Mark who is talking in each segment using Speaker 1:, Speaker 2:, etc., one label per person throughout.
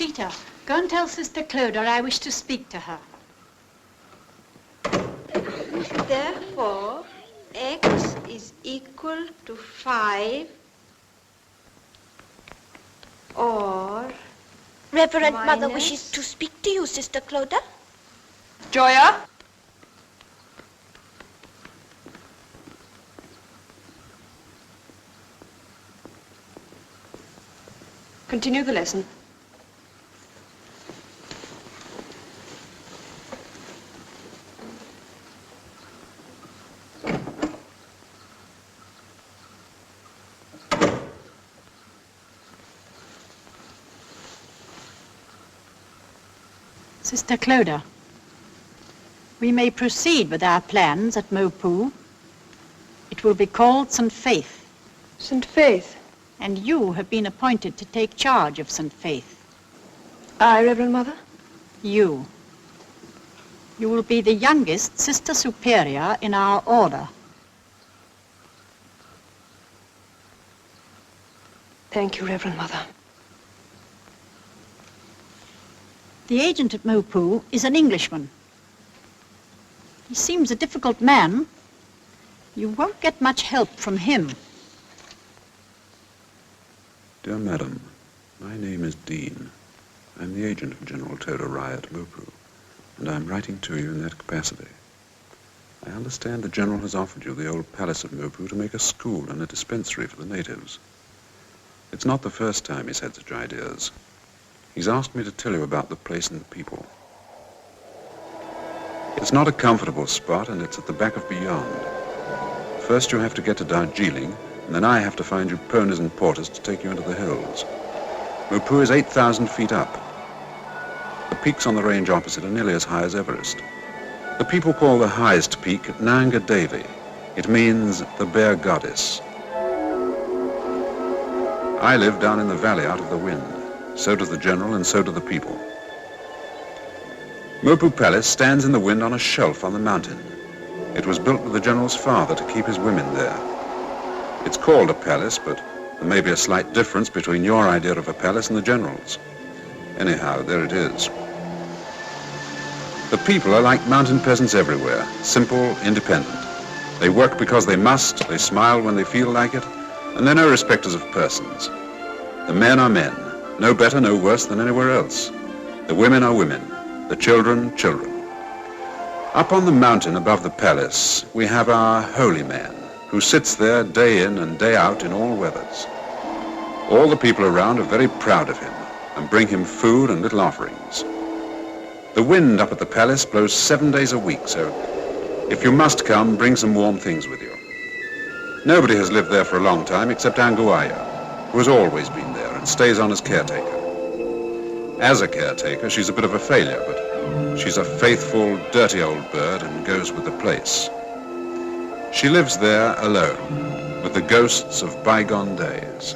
Speaker 1: Rosita, go and tell Sister Cloda I wish to speak to her.
Speaker 2: Therefore, x is equal to 5 or...
Speaker 3: Reverend Mother wishes to speak to you, Sister Cloda.
Speaker 4: Joya? Continue the lesson.
Speaker 1: Sister Cloda, we may proceed with our plans at Mopu. It will be called St. Faith.
Speaker 4: St. Faith?
Speaker 1: And you have been appointed to take charge of St. Faith.
Speaker 4: I, Reverend Mother?
Speaker 1: You. You will be the youngest Sister Superior in our order.
Speaker 4: Thank you, Reverend Mother.
Speaker 1: The agent at Mopu is an Englishman. He seems a difficult man. You won't get much help from him.
Speaker 5: Dear Madam, my name is Dean. I'm the agent of General Toda Rai at Mopu, and I'm writing to you in that capacity. I understand the General has offered you the old palace of Mopu to make a school and a dispensary for the natives. It's not the first time he's had such ideas. He's asked me to tell you about the place and the people. It's not a comfortable spot, and it's at the back of beyond. First you have to get to Darjeeling, and then I have to find you ponies and porters to take you into the hills. Mopu is 8,000 feet up. The peaks on the range opposite are nearly as high as Everest. The people call the highest peak Nanga Devi. It means the bear goddess. I live down in the valley out of the wind. So does the general, and so do the people. Mopu Palace stands in the wind on a shelf on the mountain. It was built with the general's father to keep his women there. It's called a palace, but there may be a slight difference between your idea of a palace and the general's. Anyhow, there it is. The people are like mountain peasants everywhere, simple, independent. They work because they must, they smile when they feel like it, and they're no respecters of persons. The men are men. No better, no worse than anywhere else. The women are women, the children, children. Up on the mountain above the palace, we have our holy man, who sits there day in and day out in all weathers. All the people around are very proud of him and bring him food and little offerings. The wind up at the palace blows 7 days a week, so if you must come, bring some warm things with you. Nobody has lived there for a long time except Anguaya, who has always been there and stays on as caretaker. As a caretaker, she's a bit of a failure, but she's a faithful, dirty old bird and goes with the place. She lives there alone, with the ghosts of bygone days.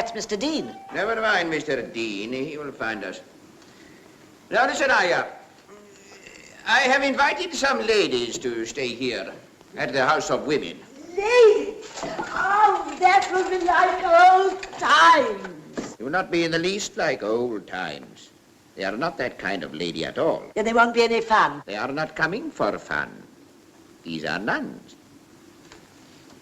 Speaker 6: that's Mr. Dean.
Speaker 7: Never mind, Mr. Dean. He will find us. Now, listen, I have invited some ladies to stay here at the House of Women.
Speaker 6: Ladies! Oh, that will be like old times.
Speaker 7: It will not be in the least like old times. They are not that kind of lady at all.
Speaker 6: Then there won't be any fun.
Speaker 7: They are not coming for fun. These are nuns.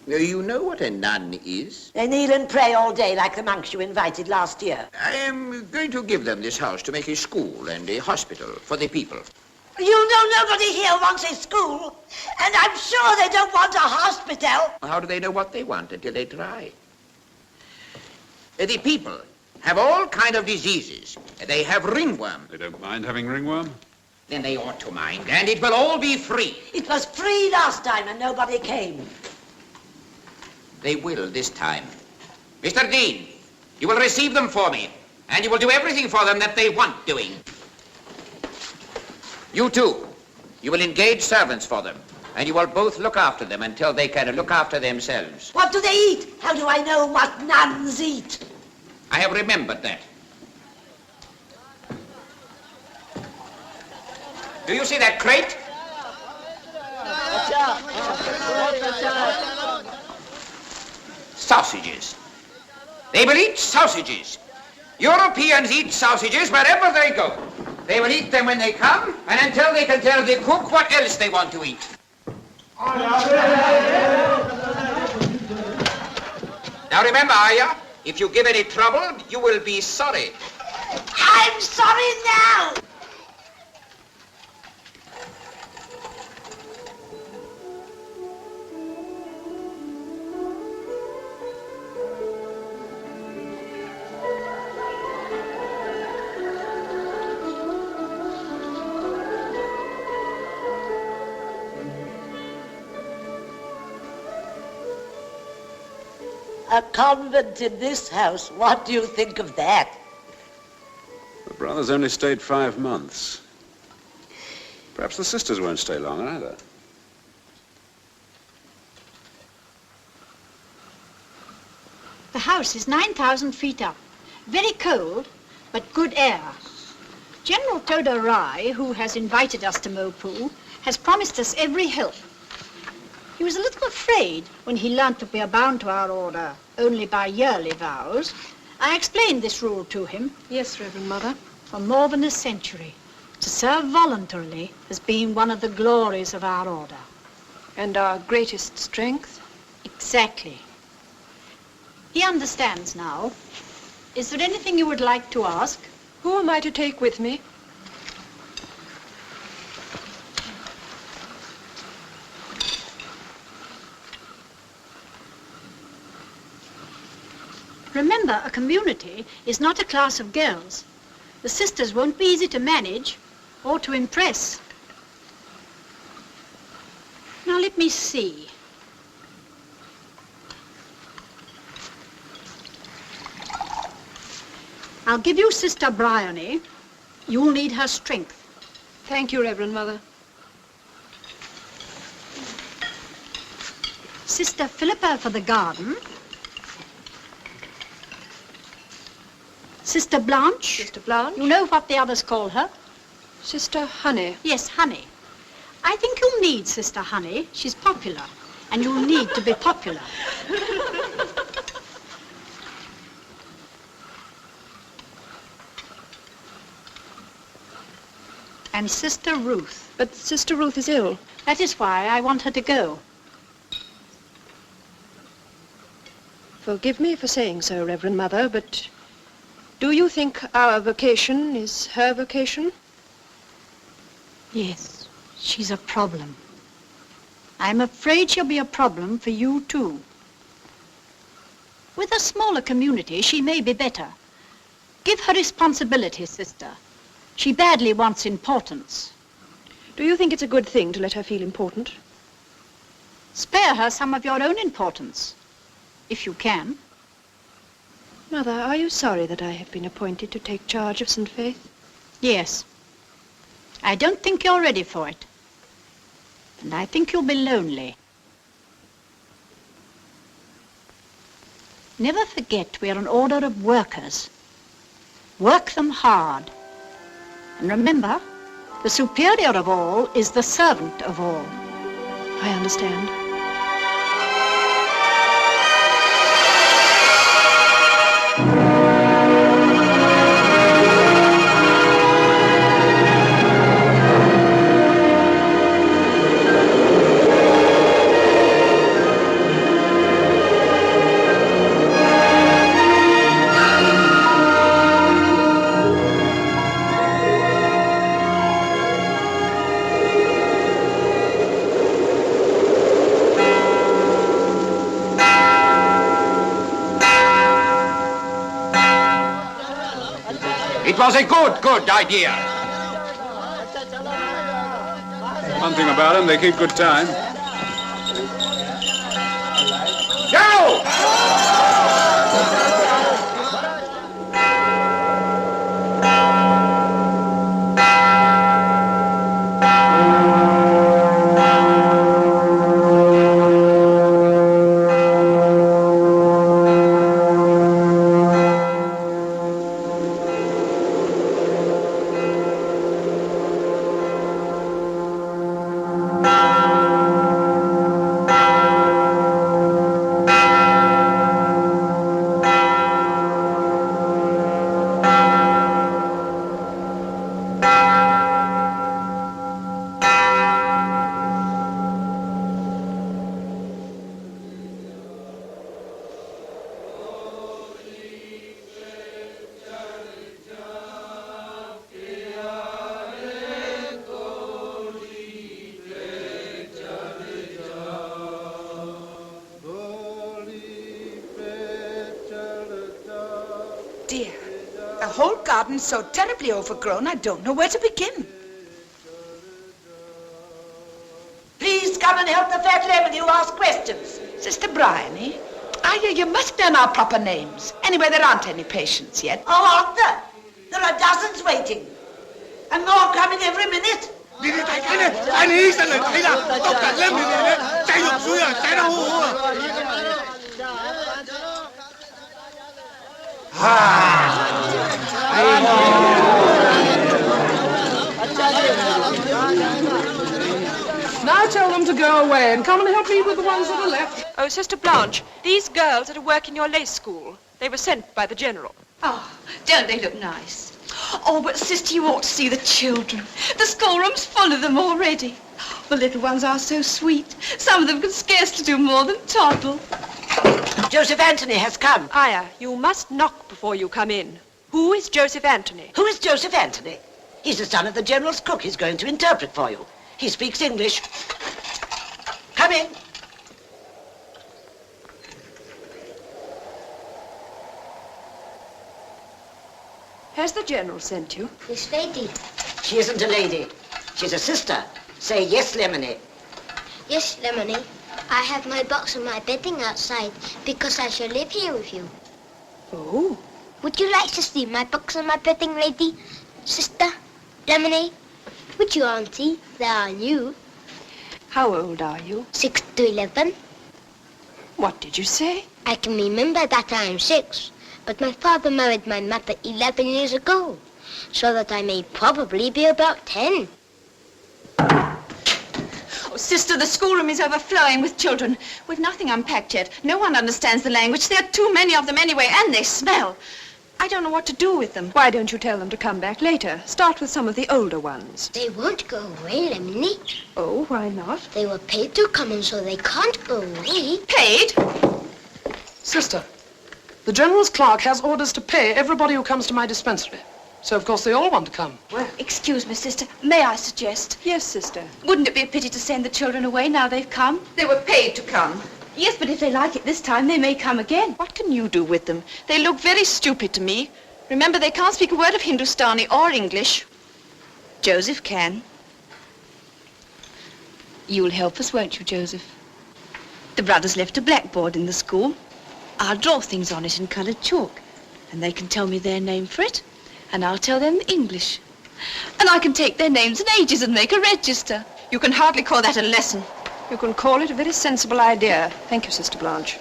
Speaker 7: You know what a nun is?
Speaker 6: They kneel and pray all day like the monks you invited last year.
Speaker 7: I am going to give them this house to make a school and a hospital for the people.
Speaker 6: You know nobody here wants a school, and I'm sure they don't want a hospital.
Speaker 7: How do they know what they want until they try? The people have all kind of diseases. They have ringworm.
Speaker 5: They don't mind having ringworm?
Speaker 7: Then they ought to mind, and it will all be free.
Speaker 6: It was free last time and nobody came.
Speaker 7: They will this time. Mr. Dean, you will receive them for me, and you will do everything for them that they want doing. You too. You will engage servants for them, and you will both look after them until they can look after themselves.
Speaker 6: What do they eat? How do I know what nuns eat?
Speaker 7: I have remembered that. Do you see that crate? Sausages. They will eat sausages. Europeans eat sausages wherever they go. They will eat them when they come, and until they can tell the cook what else they want to eat. Now remember, Aya, if you give any trouble, you will be sorry.
Speaker 6: I'm sorry now! A convent in this house. What do you think of that?
Speaker 5: The brothers only stayed 5 months. Perhaps the sisters won't stay long either.
Speaker 1: The house is 9,000 feet up. Very cold, but good air. General Toda Rai, who has invited us to Mopu, has promised us every help. He was a little afraid when he learnt that we are bound to our order only by yearly vows. I explained this rule to him.
Speaker 4: Yes, Reverend Mother.
Speaker 1: For more than a century, to serve voluntarily has been one of the glories of our order.
Speaker 4: And our greatest strength?
Speaker 1: Exactly. He understands now. Is there anything you would like to ask?
Speaker 4: Who am I to take with me?
Speaker 1: Remember, a community is not a class of girls. The sisters won't be easy to manage or to impress. Now, let me see. I'll give you Sister Bryony. You'll need her strength.
Speaker 4: Thank you, Reverend Mother.
Speaker 1: Sister Philippa for the garden. Sister Blanche.
Speaker 4: Sister Blanche?
Speaker 1: You know what the others call her?
Speaker 4: Sister Honey.
Speaker 1: Yes, Honey. I think you'll need Sister Honey. She's popular, and you'll need to be popular. And Sister Ruth.
Speaker 4: But Sister Ruth is ill.
Speaker 1: That is why I want her to go.
Speaker 4: Forgive me for saying so, Reverend Mother, but do you think our vocation is her vocation?
Speaker 1: Yes, she's a problem. I'm afraid she'll be a problem for you, too. With a smaller community, she may be better. Give her responsibility, sister. She badly wants importance.
Speaker 4: Do you think it's a good thing to let her feel important?
Speaker 1: Spare her some of your own importance, if you can.
Speaker 4: Mother, are you sorry that I have been appointed to take charge of St. Faith?
Speaker 1: Yes. I don't think you're ready for it. And I think you'll be lonely. Never forget we're an order of workers. Work them hard. And remember, the superior of all is the servant of all.
Speaker 4: I understand.
Speaker 7: It was a good idea.
Speaker 5: One thing about them, they keep good time.
Speaker 7: Go!
Speaker 8: Dear, the whole garden's so terribly overgrown, I don't know where to begin.
Speaker 6: Please come and help the fat lady who asks questions.
Speaker 8: Sister Bryony, I hear you must learn our proper names. Anyway, there aren't any patients yet.
Speaker 6: Oh, aren't there? There are dozens waiting. And more coming every minute.
Speaker 9: Now tell them to go away and come and help me with the ones that are left.
Speaker 10: Oh, Sister Blanche, these girls are to work in your lace school. They were sent by the General.
Speaker 2: Oh, don't they look nice? Oh, but sister, you ought to see the children. The schoolroom's full of them already. The little ones are so sweet. Some of them can scarcely do more than toddle.
Speaker 6: Joseph Anthony has come.
Speaker 10: Aya, you must knock before you come in. Who is Joseph Anthony?
Speaker 6: Who is Joseph Anthony? He's the son of the General's cook. He's going to interpret for you. He speaks English. Come in.
Speaker 10: Has the General sent you?
Speaker 11: This lady.
Speaker 6: She isn't a lady. She's a sister. Say yes, Lemony.
Speaker 11: Yes, Lemony. I have my box and my bedding outside because I shall live here with you.
Speaker 10: Oh.
Speaker 11: Would you like to see my box and my bedding, lady? Sister? Lemony? Would you, Auntie? They are new.
Speaker 10: How old are you?
Speaker 11: 6 to 11.
Speaker 10: What did you say?
Speaker 11: I can remember that I am 6, but my father married my mother 11 years ago, so that I may probably be about 10.
Speaker 2: Oh, sister, the schoolroom is overflowing with children. We've nothing unpacked yet. No one understands the language. There are too many of them anyway, and they smell. I don't know what to do with them.
Speaker 10: Why don't you tell them to come back later? Start with some of the older ones.
Speaker 11: They won't go away, Lemony.
Speaker 10: Oh, why not?
Speaker 11: They were paid to come in, so they can't go away.
Speaker 2: Paid?
Speaker 9: Sister, the General's clerk has orders to pay everybody who comes to my dispensary. So, of course, they all want to come.
Speaker 2: Well, excuse me, sister. May I suggest?
Speaker 10: Yes, sister.
Speaker 2: Wouldn't it be a pity to send the children away now they've come? They were paid to come. Yes, but if they like it this time, they may come again. What can you do with them? They look very stupid to me. Remember, they can't speak a word of Hindustani or English. Joseph can. You'll help us, won't you, Joseph? The brothers left a blackboard in the school. I'll draw things on it in coloured chalk, and they can tell me their name for it, and I'll tell them English. And I can take their names and ages and make a register. You can hardly call that a lesson.
Speaker 10: You can call it a very sensible idea. Thank you, Sister Blanche.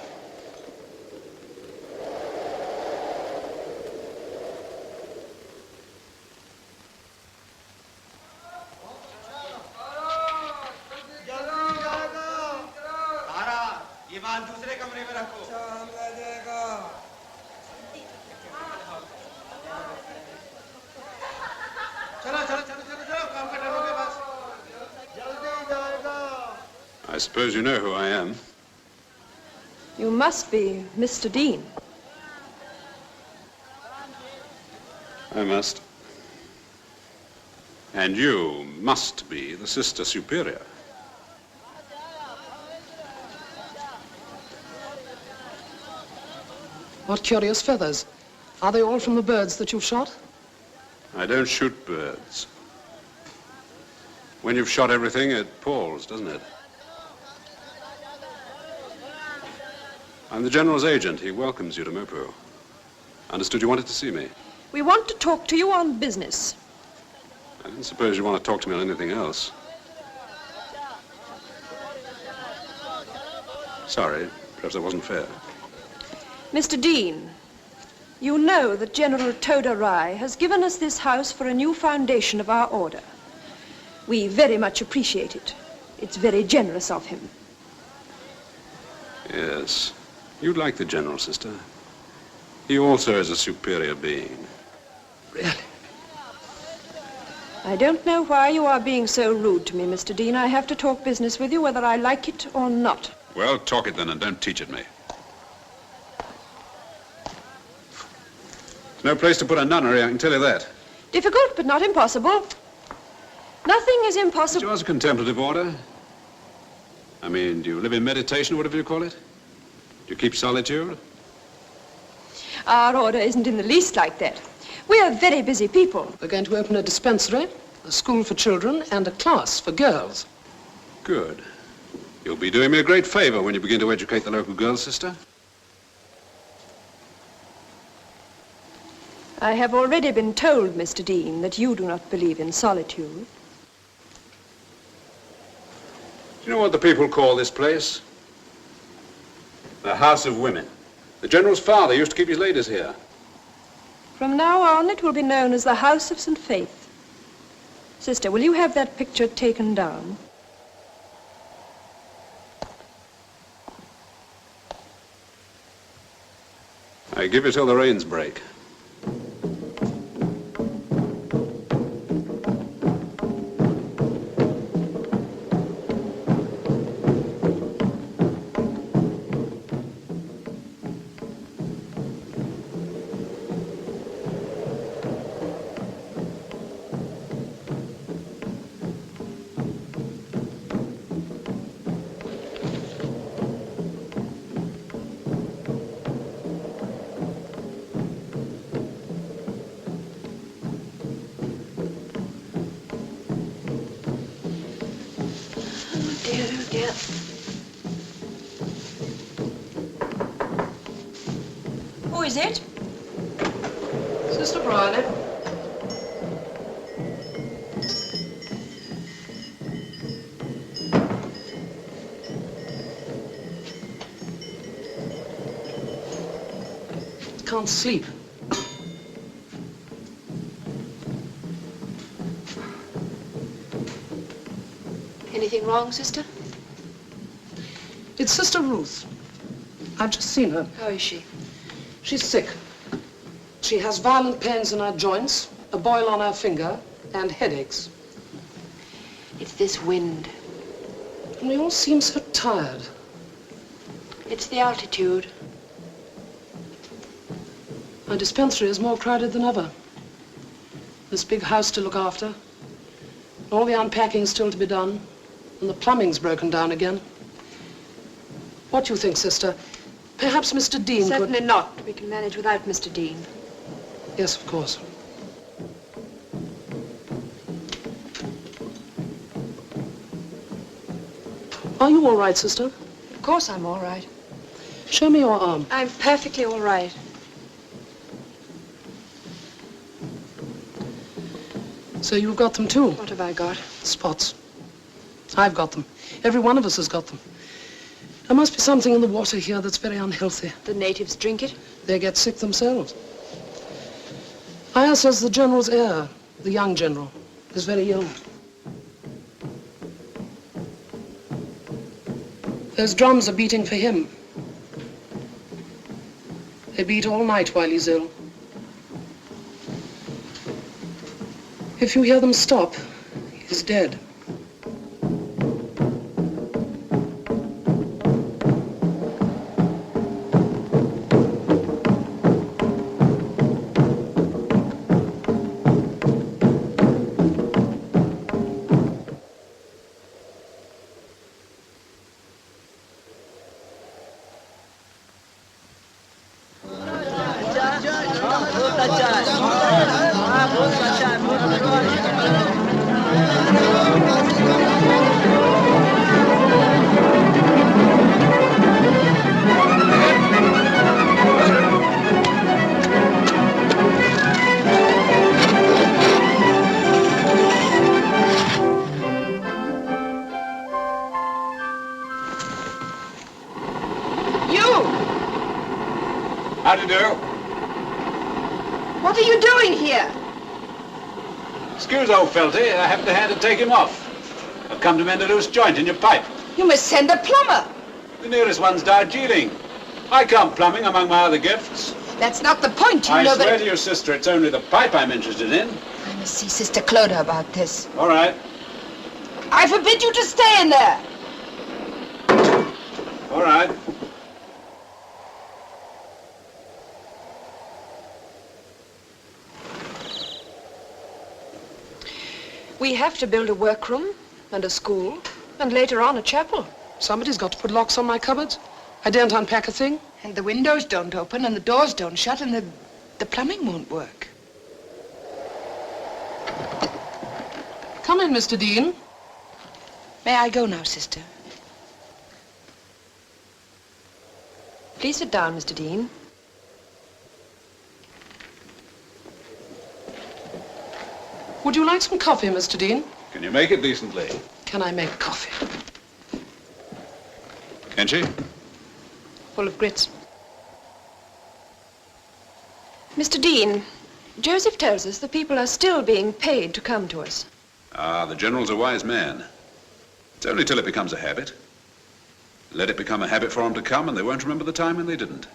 Speaker 5: I suppose you know who I am.
Speaker 4: You must be Mr. Dean.
Speaker 5: I must. And you must be the Sister Superior.
Speaker 9: What curious feathers. Are they all from the birds that you've shot?
Speaker 5: I don't shoot birds. When you've shot everything, it palls, doesn't it? I'm the General's agent. He welcomes you to Mopo. Understood you wanted to see me.
Speaker 4: We want to talk to you on business.
Speaker 5: I didn't suppose you want to talk to me on anything else. Sorry, perhaps that wasn't fair.
Speaker 4: Mr. Dean, you know that General Toda Rai has given us this house for a new foundation of our order. We very much appreciate it. It's very generous of him.
Speaker 5: Yes. You'd like the General, Sister. He also is a superior being.
Speaker 9: Really?
Speaker 4: I don't know why you are being so rude to me, Mr. Dean. I have to talk business with you whether I like it or not.
Speaker 5: Well, talk it then and don't teach it me. No place to put a nunnery, I can tell you that.
Speaker 4: Difficult, but not impossible. Nothing is impossible.
Speaker 5: Is yours a contemplative order? I mean, do you live in meditation or whatever you call it? Do you keep solitude?
Speaker 4: Our order isn't in the least like that. We are very busy people.
Speaker 9: We're going to open a dispensary, a school for children, and a class for girls.
Speaker 5: Good. You'll be doing me a great favor when you begin to educate the local girls, Sister.
Speaker 4: I have already been told, Mr. Dean, that you do not believe in solitude.
Speaker 5: Do you know what the people call this place? The House of Women. The General's father used to keep his ladies here.
Speaker 4: From now on, it will be known as the House of St. Faith. Sister, will you have that picture taken down?
Speaker 5: I give you till the rains break.
Speaker 2: Who is it?
Speaker 9: Sister Briley. Can't sleep.
Speaker 2: Anything wrong, sister?
Speaker 9: It's Sister Ruth. I've just seen her.
Speaker 2: How is she?
Speaker 9: She's sick. She has violent pains in her joints, a boil on her finger, and headaches.
Speaker 2: It's this wind.
Speaker 9: And we all seem so tired.
Speaker 2: It's the altitude.
Speaker 9: Our dispensary is more crowded than ever. This big house to look after. All the unpacking still to be done. And the plumbing's broken down again. What do you think, Sister? Perhaps Mr. Dean
Speaker 4: Certainly not. We can manage without Mr. Dean.
Speaker 9: Yes, of course. Are you all right, Sister?
Speaker 2: Of course I'm all right.
Speaker 9: Show me your arm.
Speaker 2: I'm perfectly all right.
Speaker 9: So you've got them too?
Speaker 2: What have I got?
Speaker 9: Spots. I've got them. Every one of us has got them. There must be something in the water here that's very unhealthy.
Speaker 2: The natives drink it?
Speaker 9: They get sick themselves. Aya says the General's heir, the young General, is very ill. Those drums are beating for him. They beat all night while he's ill. If you hear them stop, he's dead.
Speaker 5: How do you do?
Speaker 4: What are you doing here?
Speaker 12: Excuse old felty, I haven't a hand to take him off. I've come to mend a loose joint in your pipe.
Speaker 4: You must send a plumber.
Speaker 12: The nearest one's Darjeeling. I come plumbing among my other gifts.
Speaker 4: That's not the point, you
Speaker 12: I
Speaker 4: know
Speaker 12: swear
Speaker 4: that...
Speaker 12: to you, sister, it's only the pipe I'm interested in.
Speaker 4: I must see Sister Clodagh about this.
Speaker 12: All right.
Speaker 4: I forbid you to stay in there.
Speaker 12: All right.
Speaker 4: We have to build a workroom and a school and later on a chapel.
Speaker 9: Somebody's got to put locks on my cupboards. I daren't unpack a thing.
Speaker 8: And the windows don't open and the doors don't shut and the plumbing won't work.
Speaker 9: Come in, Mr. Dean.
Speaker 8: May I go now, sister?
Speaker 4: Please sit down, Mr. Dean.
Speaker 9: Would you like some coffee, Mr. Dean?
Speaker 12: Can you make it decently?
Speaker 9: Can I make coffee?
Speaker 5: Can she?
Speaker 4: Full of grits. Mr. Dean, Joseph tells us the people are still being paid to come to us.
Speaker 5: Ah, the General's a wise man. It's only till it becomes a habit. Let it become a habit for them to come and they won't remember the time when they didn't.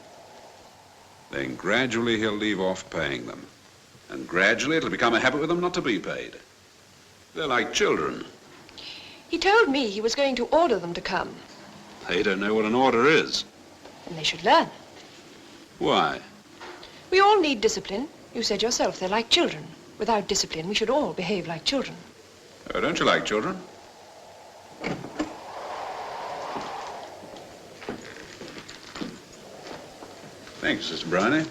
Speaker 5: Then gradually he'll leave off paying them. And gradually it'll become a habit with them not to be paid. They're like children.
Speaker 4: He told me he was going to order them to come.
Speaker 5: They don't know what an order is.
Speaker 4: And they should learn.
Speaker 5: Why?
Speaker 4: We all need discipline. You said yourself, they're like children. Without discipline, we should all behave like children.
Speaker 5: Oh, don't you like children? Thanks, Sister Bryony.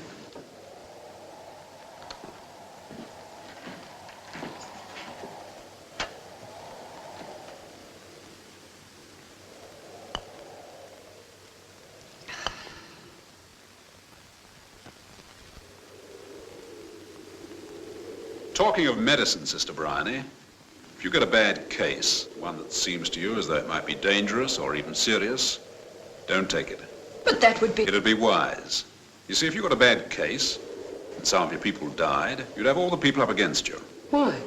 Speaker 5: Talking of medicine, Sister Bryony, if you get a bad case, one that seems to you as though it might be dangerous or even serious, don't take it.
Speaker 4: But that would be...
Speaker 5: It'd be wise. You see, if you got a bad case and some of your people died, you'd have all the people up against you.
Speaker 9: Why?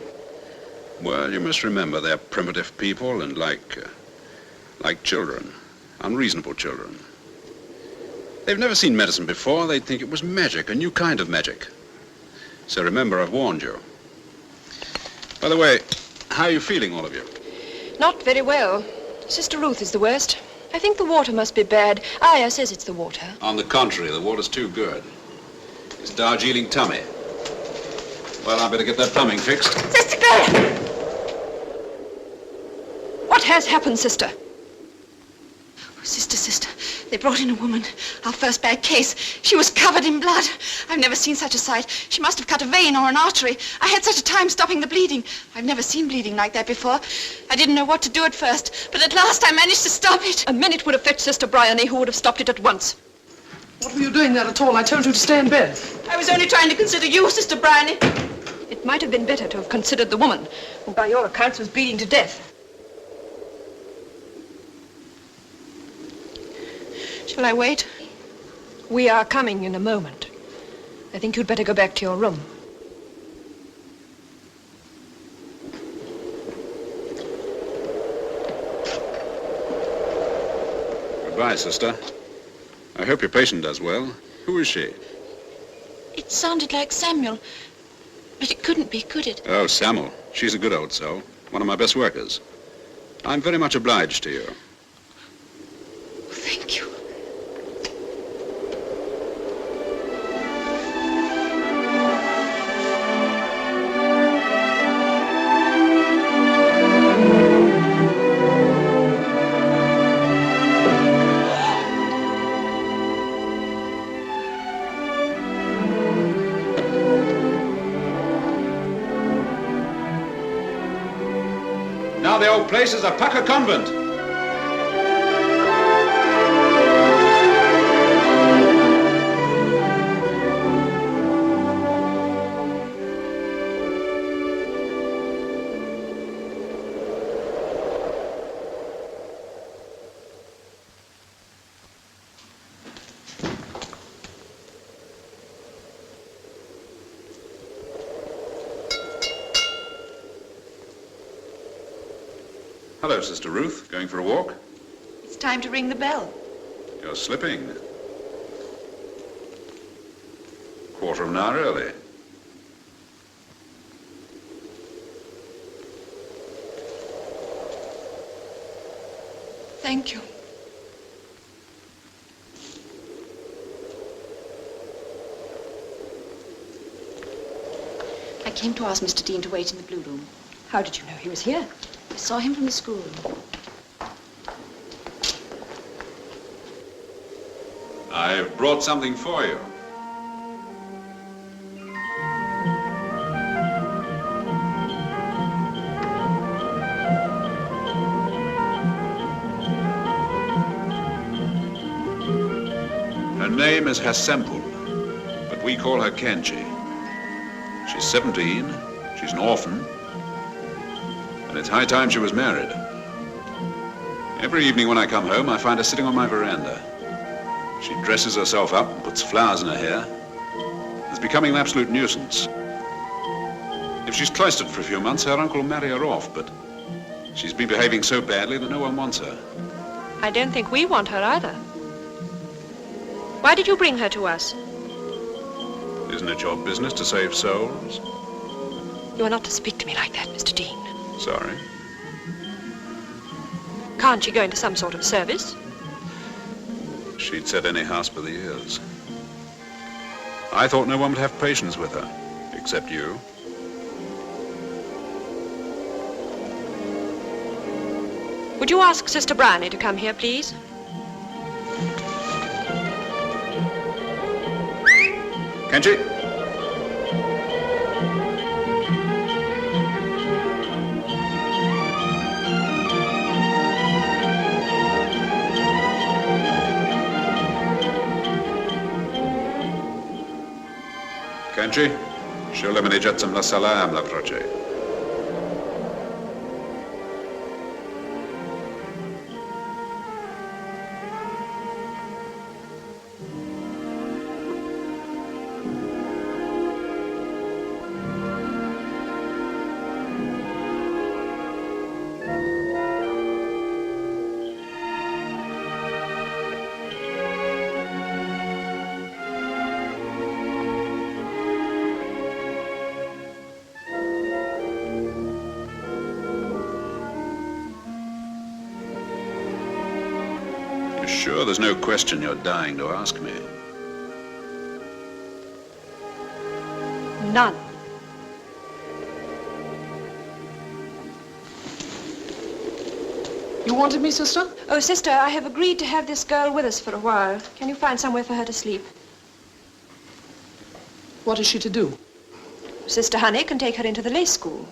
Speaker 5: Well, you must remember they're primitive people and like children, unreasonable children. They've never seen medicine before. They'd think it was magic, a new kind of magic. So remember, I've warned you. By the way, how are you feeling, all of you?
Speaker 4: Not very well. Sister Ruth is the worst. I think the water must be bad. Aya says it's the water.
Speaker 5: On the contrary, the water's too good. It's Darjeeling tummy. Well, I better get that plumbing fixed.
Speaker 4: Sister Claire! What has happened, sister?
Speaker 2: Oh, sister, they brought in a woman. Our first bad case. She was covered in blood. I've never seen such a sight. She must have cut a vein or an artery. I had such a time stopping the bleeding. I've never seen bleeding like that before. I didn't know what to do at first, but at last I managed to stop it.
Speaker 4: A minute would have fetched Sister Bryony, who would have stopped it at once.
Speaker 9: What were you doing there at all? I told you to stay in bed.
Speaker 2: I was only trying to consider you, Sister Bryony.
Speaker 4: It might have been better to have considered the woman, who by your accounts was bleeding to death.
Speaker 2: Shall I wait?
Speaker 4: We are coming in a moment. I think you'd better go back to your room.
Speaker 5: Goodbye, sister. I hope your patient does well. Who is she?
Speaker 2: It sounded like Samuel, but it couldn't be, could it?
Speaker 5: Oh, Samuel. She's a good old soul. One of my best workers. I'm very much obliged to you.
Speaker 2: Thank you.
Speaker 12: Now the old place is a pucker convent.
Speaker 5: Hello, Sister Ruth. Going for a walk?
Speaker 2: It's time to ring the bell.
Speaker 5: You're slipping. Quarter of an hour early.
Speaker 2: Thank you. I came to ask Mr. Dean to wait in the blue room.
Speaker 4: How did you know he was here?
Speaker 2: I saw him from the schoolroom.
Speaker 5: I've brought something for you. Her name is Hassemple, but we call her Kenji. She's 17, she's an orphan, and it's high time she was married. Every evening when I come home, I find her sitting on my veranda. She dresses herself up and puts flowers in her hair. It's becoming an absolute nuisance. If she's cloistered for a few months, her uncle will marry her off, but she's been behaving so badly that no one wants her.
Speaker 10: I don't think we want her either. Why did you bring her to us?
Speaker 5: Isn't it your business to save souls?
Speaker 10: You are not to speak to me like that, Mr. Dean.
Speaker 5: Sorry.
Speaker 10: Can't she go into some sort of service?
Speaker 5: She'd set any house by the ears. I thought no one would have patience with her, except you.
Speaker 10: Would you ask Sister Bryony to come here, please?
Speaker 5: Kenji? Kenji, šel mi jsem na salám la proče. Sure, there's no question you're dying to ask me.
Speaker 10: None.
Speaker 9: You wanted me, sister?
Speaker 4: Oh, sister, I have agreed to have this girl with us for a while. Can you find somewhere for her to sleep?
Speaker 9: What is she to do?
Speaker 4: Sister Honey can take her into the lace school.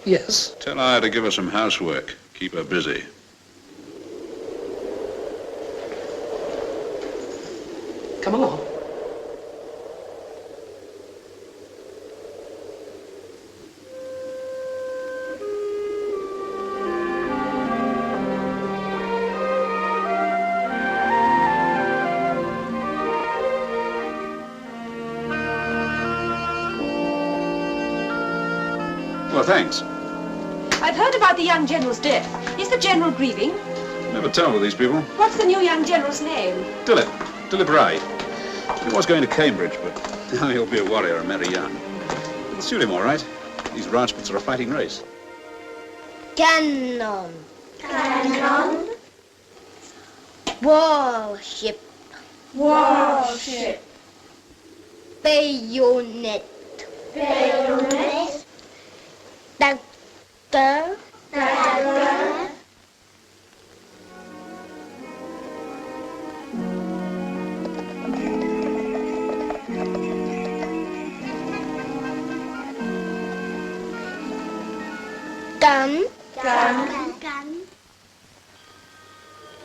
Speaker 9: Yes.
Speaker 5: Tell her to give her some housework. Keep her busy.
Speaker 9: Come along.
Speaker 5: Well, thanks.
Speaker 4: I've heard about the young general's death. Is the general grieving?
Speaker 5: Never tell with these people.
Speaker 4: What's the new young general's name?
Speaker 5: Dilip Rai. He was going to Cambridge, but now he'll be a warrior and marry young. It'll suit him all right. These Rajputs are a fighting race.
Speaker 11: Cannon.
Speaker 3: Cannon.
Speaker 11: Warship.
Speaker 3: Warship.
Speaker 11: Bayonet.
Speaker 3: Bayonet.
Speaker 11: Dagger.
Speaker 3: Dagger.
Speaker 11: Gun.
Speaker 3: Gun.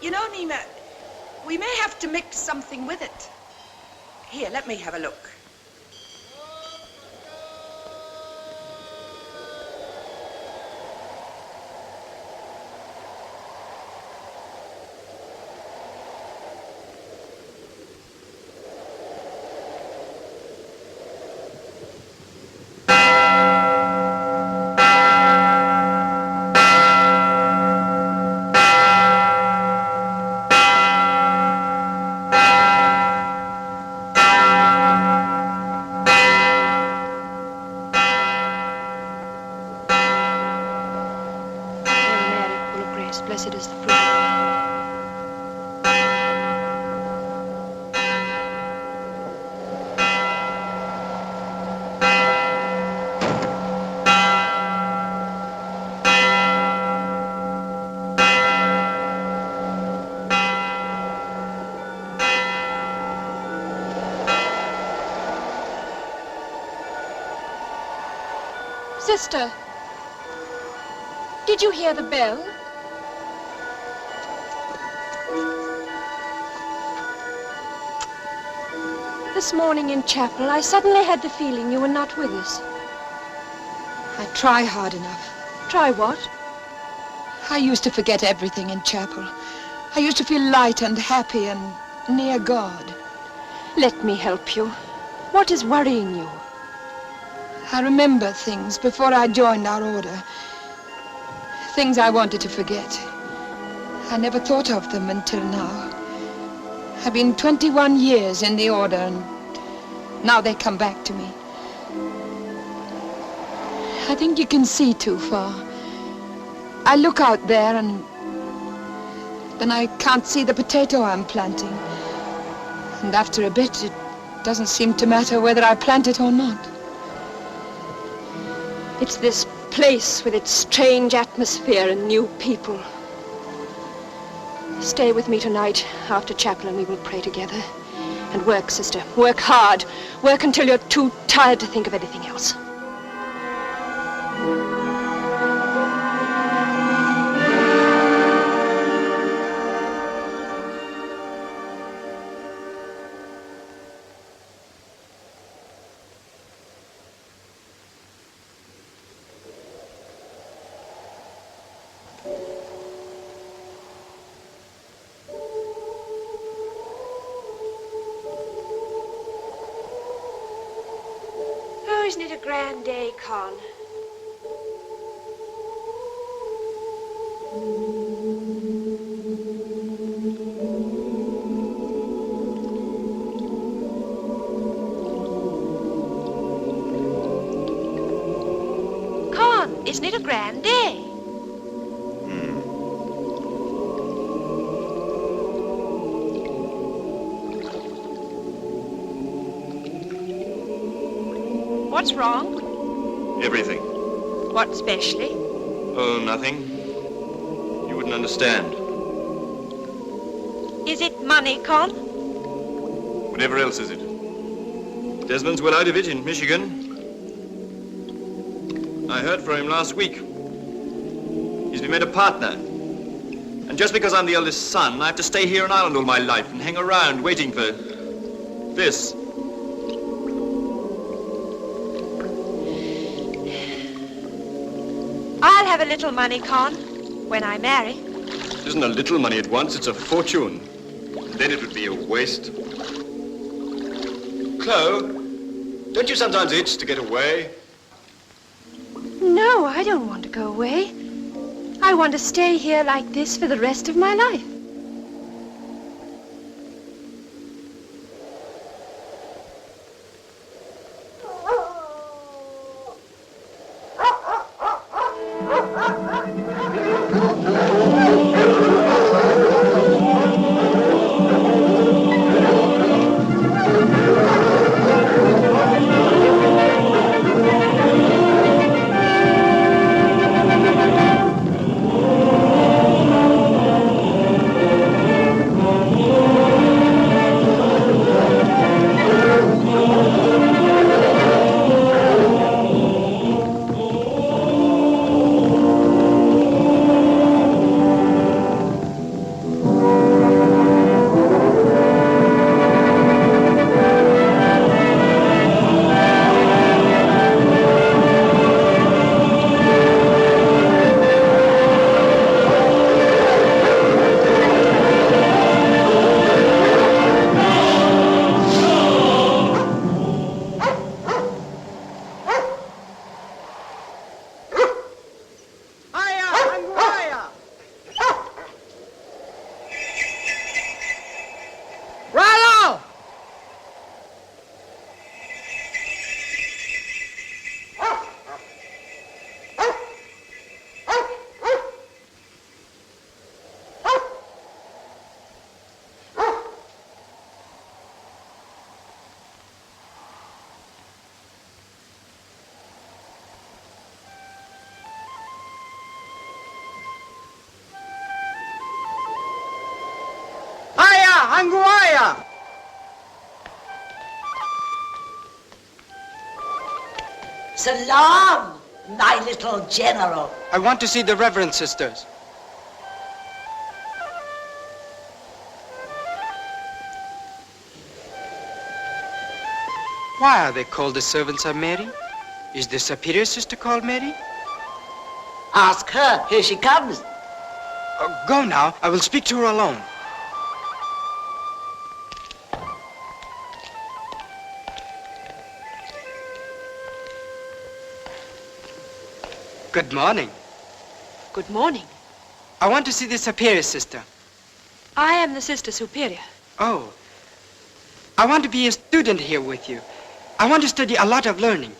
Speaker 8: You know, Nina, we may have to mix something with it. Here, let me have a look.
Speaker 10: Blessed is the fruit.
Speaker 4: Sister, did you hear the bell? This morning in chapel, I suddenly had the feeling you were not with us.
Speaker 8: I try hard enough.
Speaker 4: Try what?
Speaker 8: I used to forget everything in chapel. I used to feel light and happy and near God.
Speaker 4: Let me help you. What is worrying you?
Speaker 8: I remember things before I joined our order. Things I wanted to forget. I never thought of them until now. I've been 21 years in the order, and now they come back to me. I think you can see too far. I look out there, and then I can't see the potato I'm planting. And after a bit, it doesn't seem to matter whether I plant it or not.
Speaker 4: It's this place with its strange atmosphere and new people. Stay with me tonight after chapel and we will pray together. And work, sister. Work hard. Work until you're too tired to think of anything else. Isn't it a grand day, Con? Con, isn't it a grand day? What's wrong?
Speaker 13: Everything.
Speaker 10: What especially?
Speaker 13: Oh, nothing. You wouldn't understand.
Speaker 10: Is it money, Con?
Speaker 13: Whatever else is it? Desmond's well out of it in Michigan. I heard from him last week. He's been made a partner. And just because I'm the eldest son, I have to stay here in Ireland all my life and hang around waiting for this.
Speaker 10: I'll have a little money, Con, when I marry.
Speaker 13: It isn't a little money at once, it's a fortune. And then it would be a waste. Chloe, don't you sometimes itch to get away?
Speaker 4: No, I don't want to go away.
Speaker 10: I want to stay here like this for the rest of my life.
Speaker 14: Anguaya!
Speaker 6: Salam, my little general.
Speaker 14: I want to see the Reverend Sisters. Why are they called the servants of Mary? Is the superior sister called Mary?
Speaker 6: Ask her. Here she comes.
Speaker 14: Go now. I will speak to her alone. Good morning.
Speaker 10: Good morning.
Speaker 14: I want to see the superior sister.
Speaker 10: I am the Sister Superior.
Speaker 14: Oh. I want to be a student here with you. I want to study a lot of learning.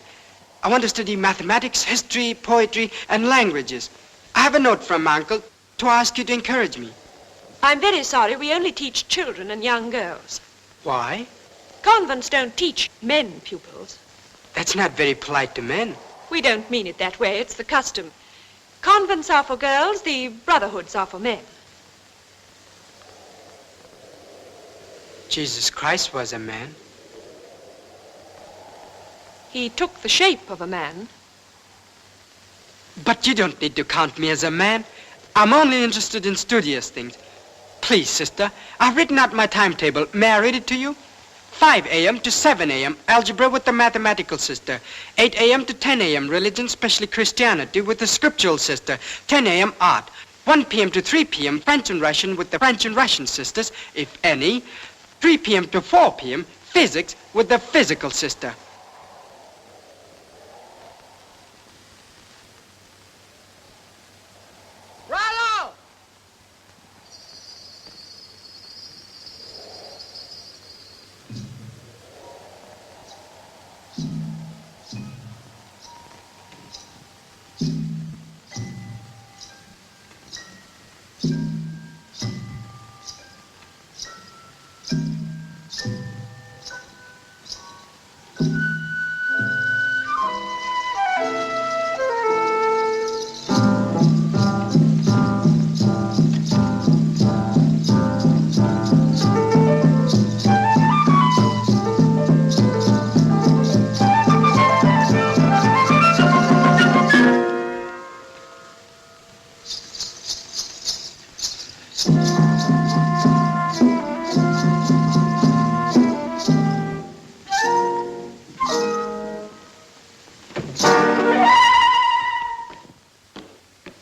Speaker 14: I want to study mathematics, history, poetry, and languages. I have a note from my uncle to ask you to encourage me.
Speaker 10: I'm very sorry. We only teach children and young girls.
Speaker 14: Why?
Speaker 10: Convents don't teach men pupils.
Speaker 14: That's not very polite to men.
Speaker 10: We don't mean it that way. It's the custom. Convents are for girls, the brotherhoods are for men.
Speaker 14: Jesus Christ was a man.
Speaker 10: He took the shape of a man.
Speaker 14: But you don't need to count me as a man. I'm only interested in studious things. Please, sister, I've written out my timetable. May I read it to you? 5 a.m. to 7 a.m. algebra with the mathematical sister. 8 a.m. to 10 a.m. religion, especially Christianity, with the scriptural sister. 10 a.m. art. 1 p.m. to 3 p.m. French and Russian with the French and Russian sisters, if any. 3 p.m. to 4 p.m. physics with the physical sister. Rollo!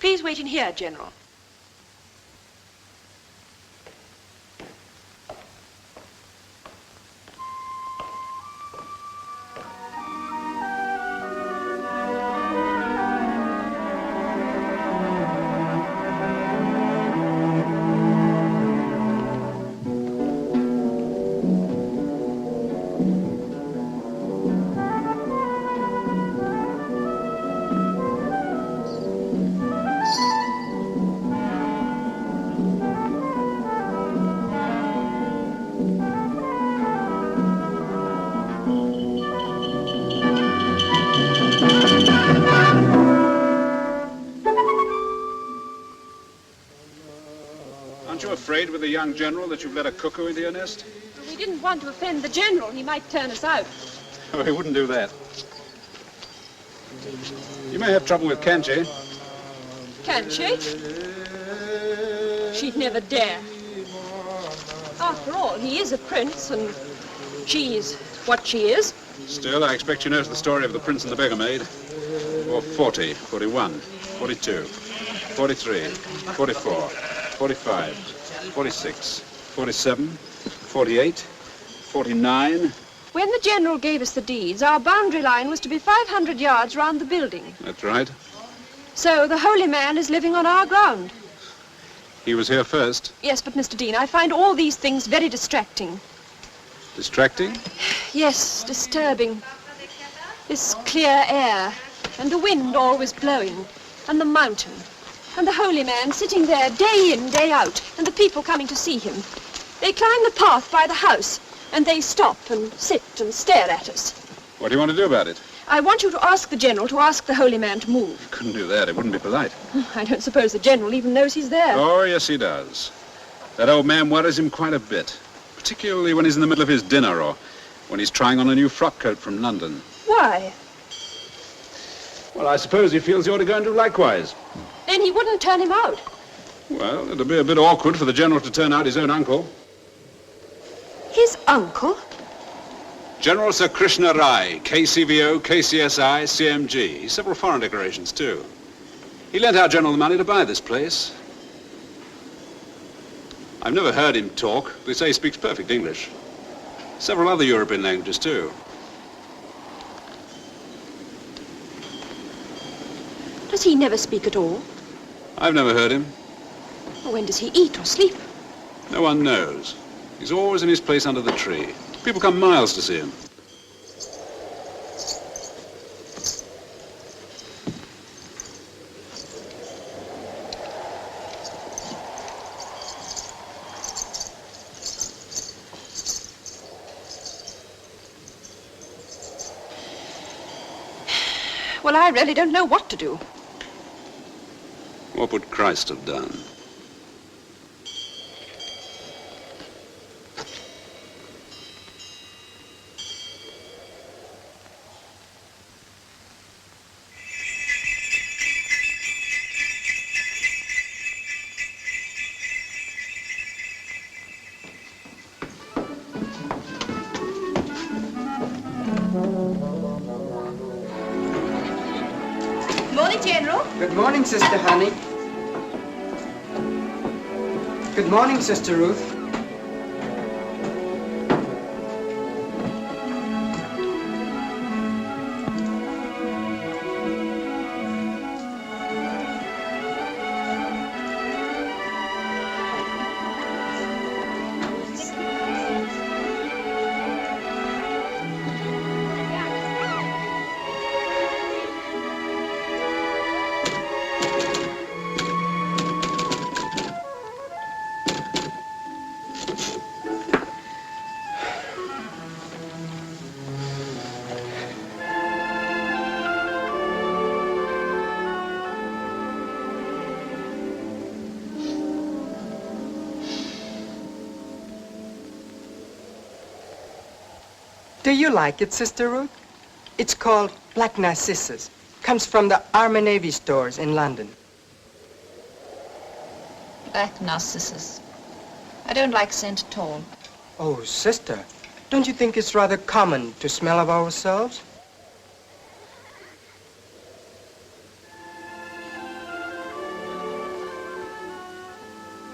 Speaker 10: Please wait in here, General.
Speaker 12: afraid with the young general that you've let a cuckoo into your nest?
Speaker 4: We didn't want to offend the general. He might turn us out.
Speaker 12: Oh, he wouldn't do that. You may have trouble with Kanchi.
Speaker 4: Can she? She'd never dare. After all, he is a prince, and she's what she is.
Speaker 12: Still, I expect she knows the story of the prince and the beggar maid. Or 40, 41, 42, 43, 44, 45, 46, 47, 48, 49.
Speaker 4: When the general gave us the deeds, our boundary line was to be 500 yards round the building.
Speaker 12: That's right.
Speaker 4: So the holy man is living on our ground.
Speaker 12: He was here first.
Speaker 4: Yes, but Mr. Dean, I find all these things very distracting.
Speaker 12: Distracting?
Speaker 4: Yes, disturbing. This clear air, and the wind always blowing, and the mountain, and the holy man sitting there day in, day out, and the people coming to see him. They climb the path by the house, and they stop and sit and stare at us.
Speaker 12: What do you want to do about it?
Speaker 4: I want you to ask the general to ask the holy man to move.
Speaker 12: You couldn't do that. It wouldn't be polite.
Speaker 4: I don't suppose the general even knows he's there.
Speaker 12: Oh, yes, he does. That old man worries him quite a bit, particularly when he's in the middle of his dinner or when he's trying on a new frock coat from London.
Speaker 4: Why?
Speaker 12: Well, I suppose he feels you ought to go and do likewise.
Speaker 4: Then he wouldn't turn him out.
Speaker 12: Well, it'll be a bit awkward for the general to turn out his own uncle.
Speaker 4: His uncle?
Speaker 12: General Sir Krishna Rai, KCVO, KCSI, CMG. Several foreign decorations, too. He lent our general the money to buy this place. I've never heard him talk. They say he speaks perfect English. Several other European languages, too.
Speaker 4: Does he never speak at all?
Speaker 12: I've never heard him.
Speaker 4: When does he eat or sleep?
Speaker 12: No one knows. He's always in his place under the tree. People come miles to see him.
Speaker 4: Well, I really don't know what to do.
Speaker 12: What would Christ have done?
Speaker 2: Morning, General.
Speaker 14: Good morning, Sister Honey. Good morning, Sister Ruth. Do you like it, Sister Ruth? It's called Black Narcissus. Comes from the Army Navy stores in London.
Speaker 2: Black Narcissus. I don't like scent at all.
Speaker 14: Oh, Sister, don't you think it's rather common to smell of ourselves?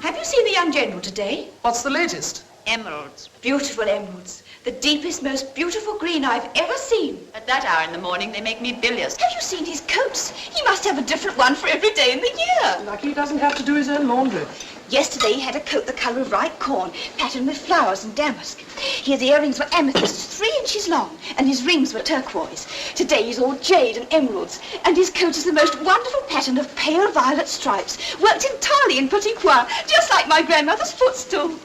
Speaker 2: Have you seen the young general today?
Speaker 9: What's the latest?
Speaker 2: Emeralds. Beautiful emeralds. The deepest, most beautiful green I've ever seen. At that hour in the morning, they make me bilious. Have you seen his coats? He must have a different one for every day in the year.
Speaker 9: Lucky he doesn't have to do his own laundry.
Speaker 2: Yesterday, he had a coat the colour of ripe corn, patterned with flowers and damask. His earrings were amethysts, 3 inches long, and his rings were turquoise. Today, he's all jade and emeralds, and his coat is the most wonderful pattern of pale violet stripes, worked entirely in petit pois, just like my grandmother's footstool.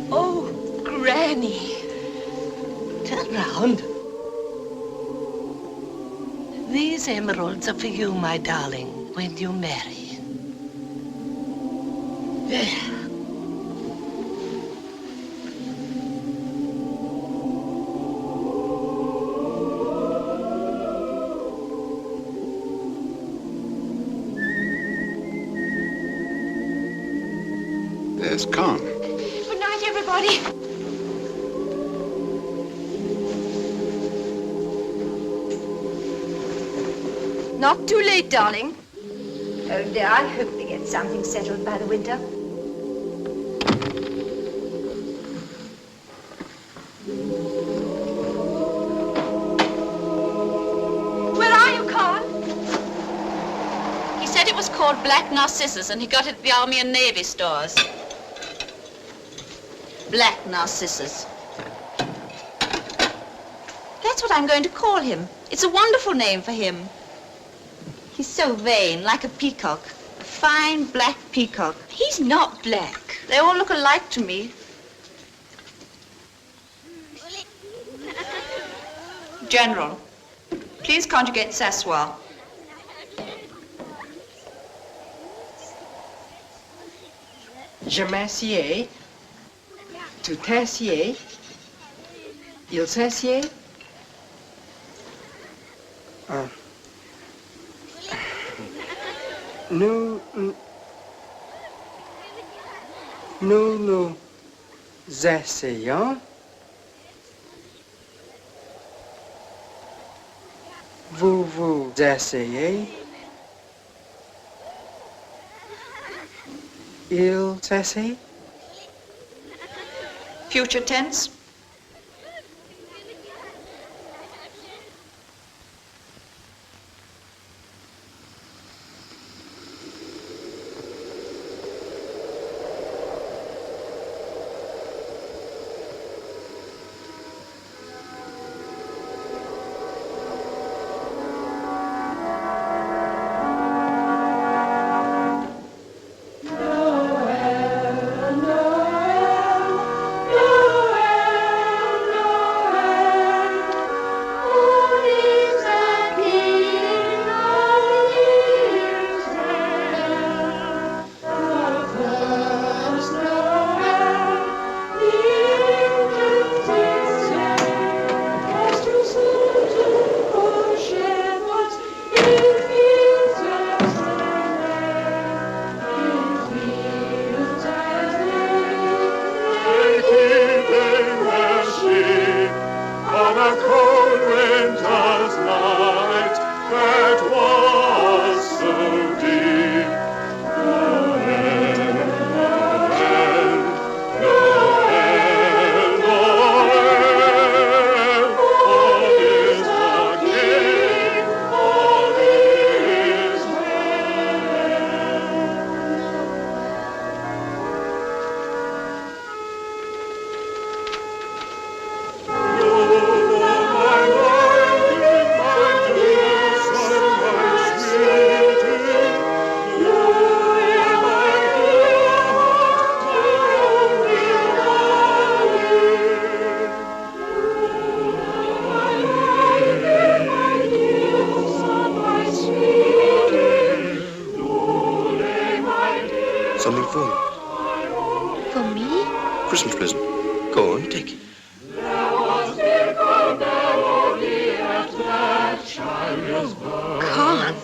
Speaker 4: Oh, Granny.
Speaker 15: London. These emeralds are for you, my darling, when you marry. There.
Speaker 12: There's Khan.
Speaker 2: Good night, everybody.
Speaker 4: Not too late, darling. Oh, dear, I hope we get something settled by the winter. Where are you, Khan?
Speaker 2: He said it was called Black Narcissus, and he got it at the Army and Navy stores. Black Narcissus. That's what I'm going to call him. It's a wonderful name for him. He's so vain, like a peacock. A fine black peacock. He's not black. They all look alike to me. General, please conjugate Sassoir.
Speaker 14: Je m'assieds. Tu t'assieds. Il s'assied. Nous essayons. Vous essayez. Il s'essaie.
Speaker 2: Future tense.
Speaker 16: Christmas present. Go on, take it.
Speaker 4: Khan.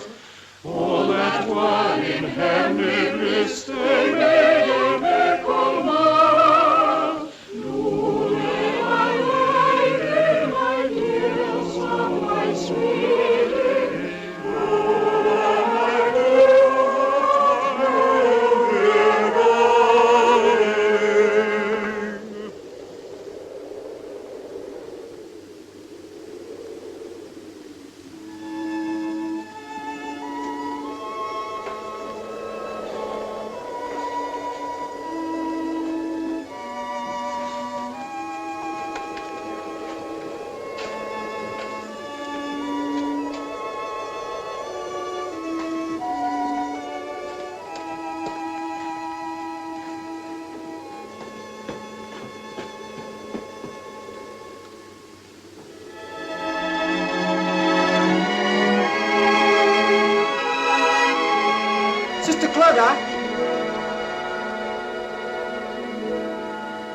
Speaker 17: All that one in heavenly stay may you make command. Lule, my lady, my dear, so my sweetie. Lule, my dear,
Speaker 14: Clodagh!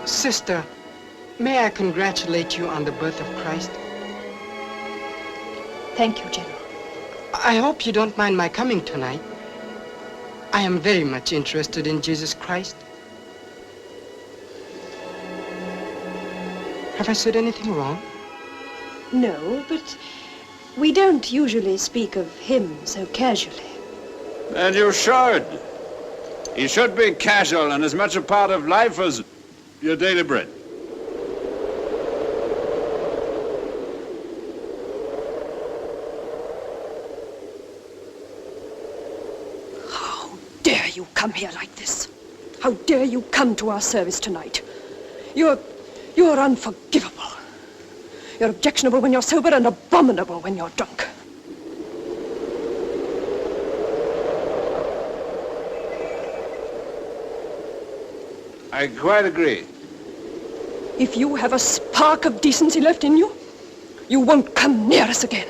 Speaker 14: Sister, may I congratulate you on the birth of Christ?
Speaker 4: Thank you, General.
Speaker 14: I hope you don't mind my coming tonight. I am very much interested in Jesus Christ. Have I said anything wrong?
Speaker 4: No, but we don't usually speak of him so casually.
Speaker 12: And you should. He should be casual and as much a part of life as your daily bread.
Speaker 4: How dare you come here like this? How dare you come to our service tonight? You're unforgivable. You're objectionable when you're sober and abominable when you're drunk.
Speaker 12: I quite agree.
Speaker 4: If you have a spark of decency left in you, you won't come near us again.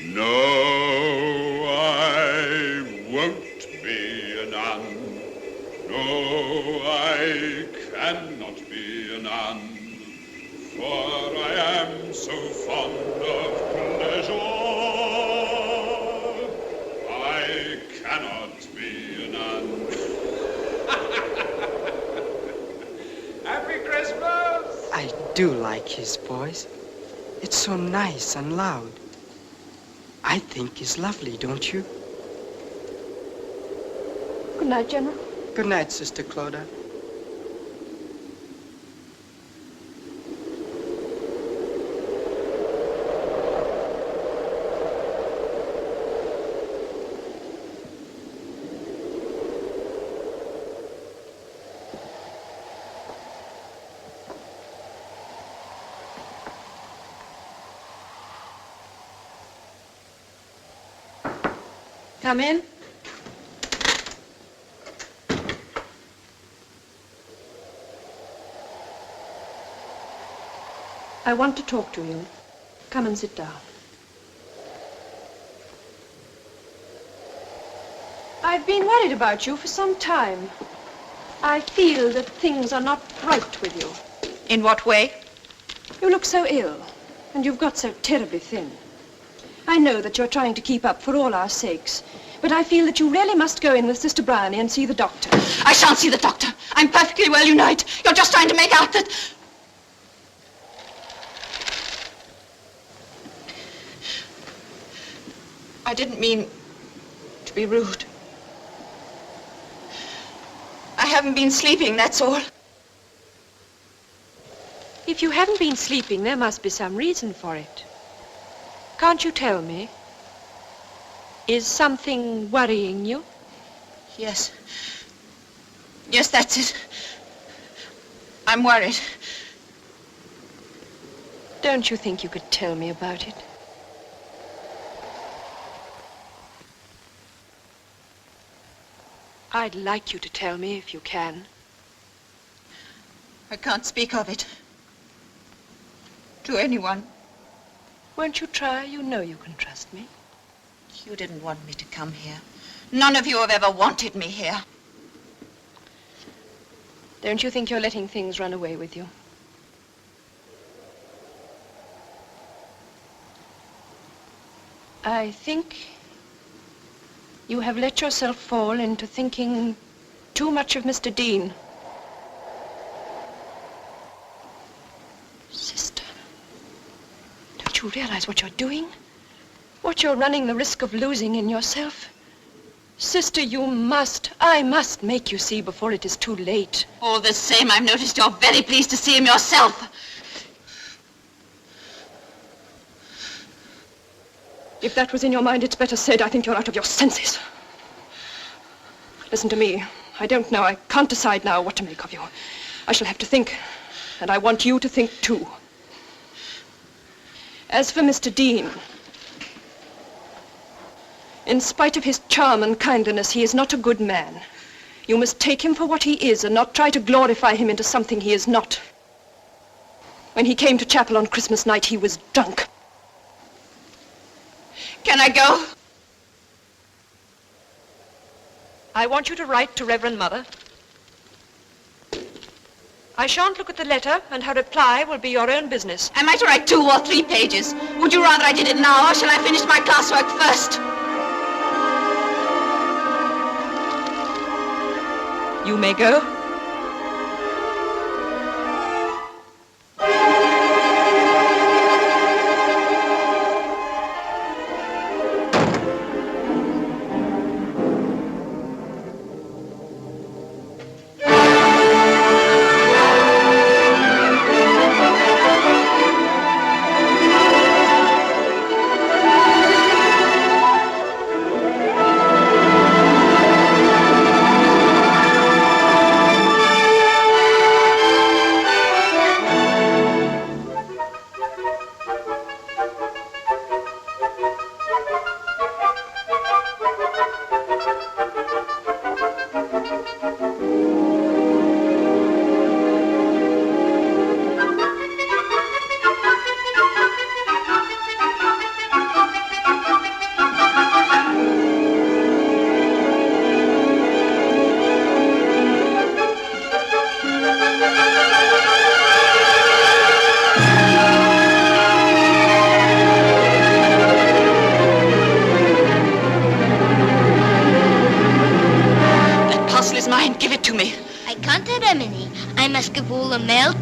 Speaker 17: No, I won't be a nun. No, I cannot be a nun. For I am so fond of pleasure. I cannot be a nun.
Speaker 12: Happy Christmas!
Speaker 14: I do like his voice. It's so nice and loud. I think he's lovely, don't you?
Speaker 4: Good night, General.
Speaker 14: Good night, Sister Clodagh.
Speaker 2: Come in.
Speaker 4: I want to talk to you. Come and sit down. I've been worried about you for some time. I feel that things are not right with you.
Speaker 2: In what way?
Speaker 4: You look so ill, and you've got so terribly thin. I know that you're trying to keep up for all our sakes, but I feel that you really must go in with Sister Bryony and see the doctor.
Speaker 2: I shan't see the doctor. I'm perfectly well, you know it. You're just trying to make out that... I didn't mean to be rude. I haven't been sleeping, that's all.
Speaker 10: If you haven't been sleeping, there must be some reason for it. Can't you tell me? Is something worrying you?
Speaker 2: Yes. Yes, that's it. I'm worried.
Speaker 10: Don't you think you could tell me about it? I'd like you to tell me if you can.
Speaker 2: I can't speak of it to anyone.
Speaker 10: Won't you try? You know you can trust me.
Speaker 2: You didn't want me to come here. None of you have ever wanted me here.
Speaker 10: Don't you think you're letting things run away with you? I think you have let yourself fall into thinking too much of Mr. Dean. Sister, don't you realize what you're doing? What you're running the risk of losing in yourself? Sister, I must make you see before it is too late.
Speaker 2: All the same, I've noticed you're very pleased to see him yourself.
Speaker 4: If that was in your mind, it's better said. I think you're out of your senses. Listen to me. I don't know. I can't decide now what to make of you. I shall have to think, and I want you to think too. As for Mr. Dean, in spite of his charm and kindliness, he is not a good man. You must take him for what he is and not try to glorify him into something he is not. When he came to chapel on Christmas night, he was drunk.
Speaker 2: Can I go?
Speaker 10: I want you to write to Reverend Mother. I shan't look at the letter, and her reply will be your own business.
Speaker 2: Am I to write 2 or 3 pages? Would you rather I did it now, or shall I finish my classwork first?
Speaker 10: You may go.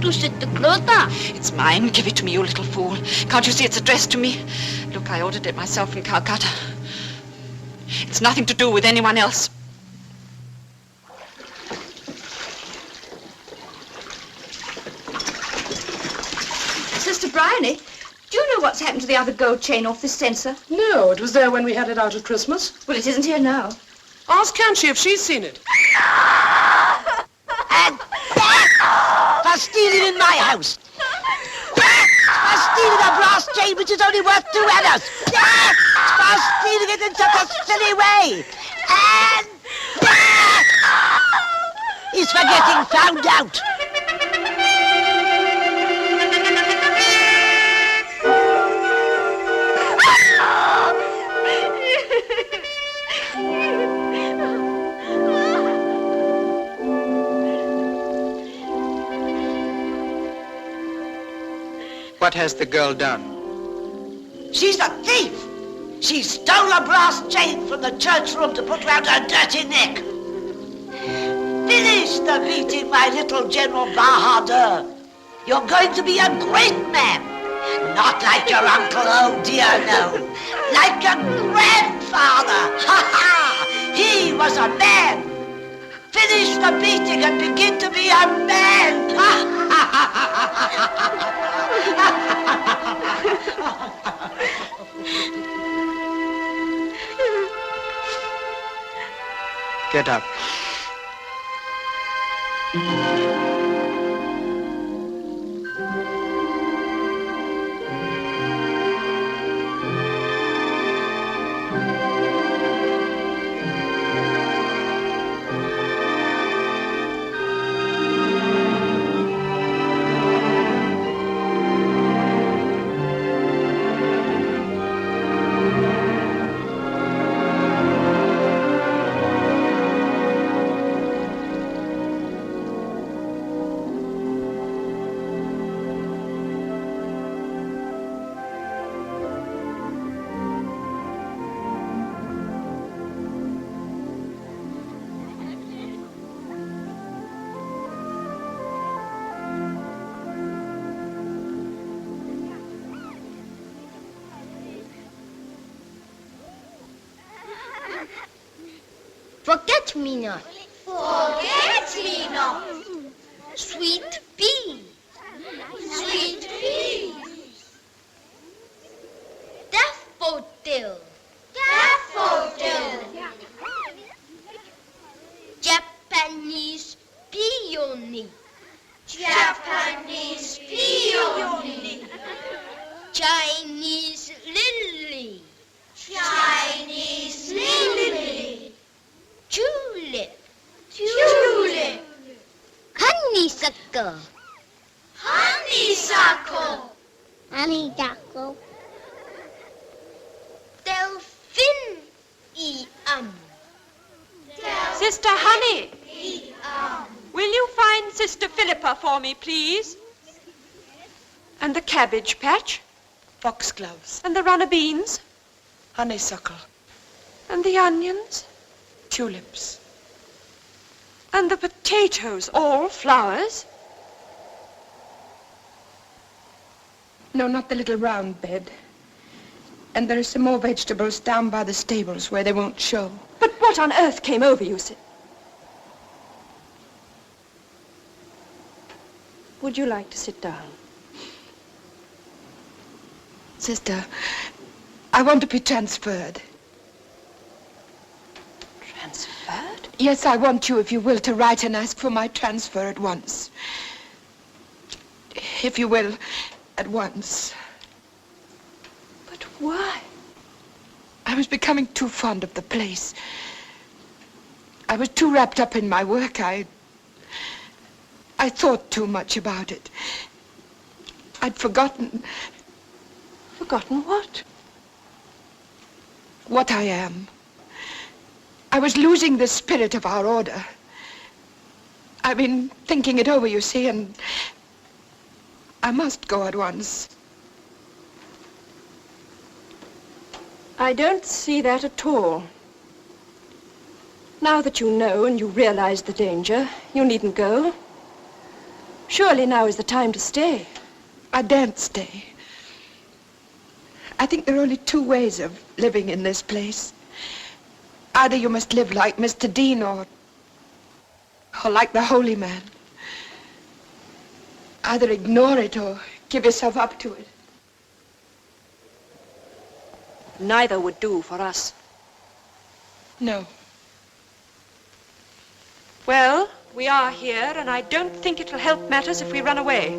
Speaker 11: To Sister Clotha.
Speaker 2: It's mine. Give it to me, you little fool. Can't you see it's addressed to me? Look, I ordered it myself from Calcutta. It's nothing to do with anyone else. Sister Bryony, do you know what's happened to the other gold chain off this censer?
Speaker 9: No, it was there when we had it out at Christmas.
Speaker 2: Well, it isn't here now.
Speaker 9: Ask Kanchi if she's seen it.
Speaker 6: For stealing in my house. For stealing a brass chain which is only worth 2 annas. For stealing it in such a silly way. And he's for getting found out.
Speaker 14: What has the girl done?
Speaker 6: She's a thief. She stole a brass chain from the church room to put round her dirty neck. Finish the meeting, my little General Bahadur. You're going to be a great man. Not like your uncle, oh dear, no. Like your grandfather. Ha ha! He was a man. Finish the meeting and begin to be a man. Ha ha ha ha!
Speaker 14: Get up.
Speaker 11: Forget-me-not. Forget-me-not. Sweet pea. Sweet pea. Daffodil. Daffodil. Japanese peony. Japanese peony. Chinese lily. Chinese lily. Tulip. Tulip. Honeysuckle. Honeysuckle. Honeysuckle. Delphinium.
Speaker 4: Sister Honey, will you find Sister Philippa for me, please? And the cabbage patch?
Speaker 15: Foxgloves.
Speaker 4: And the runner beans?
Speaker 15: Honeysuckle.
Speaker 4: And the onions?
Speaker 15: Tulips.
Speaker 4: And the potatoes, all flowers?
Speaker 8: No, not the little round bed. And there are some more vegetables down by the stables where they won't show.
Speaker 4: But what on earth came over you, Would you like to sit down?
Speaker 8: Sister, I want to be transferred.
Speaker 4: Transferred?
Speaker 8: Yes, I want you, if you will, to write and ask for my transfer at once. If you will, at once.
Speaker 4: But why?
Speaker 8: I was becoming too fond of the place. I was too wrapped up in my work. I thought too much about it. I'd forgotten...
Speaker 4: Forgotten what?
Speaker 8: What I am. I was losing the spirit of our order. I've been thinking it over, you see, and I must go at once.
Speaker 4: I don't see that at all. Now that you know and you realize the danger, you needn't go. Surely now is the time to stay.
Speaker 8: I daren't stay. I think there are only two ways of living in this place. Either you must live like Mr. Dean or like the holy man. Either ignore it or give yourself up to it.
Speaker 4: Neither would do for us.
Speaker 8: No.
Speaker 4: Well, we are here, and I don't think it'll help matters if we run away.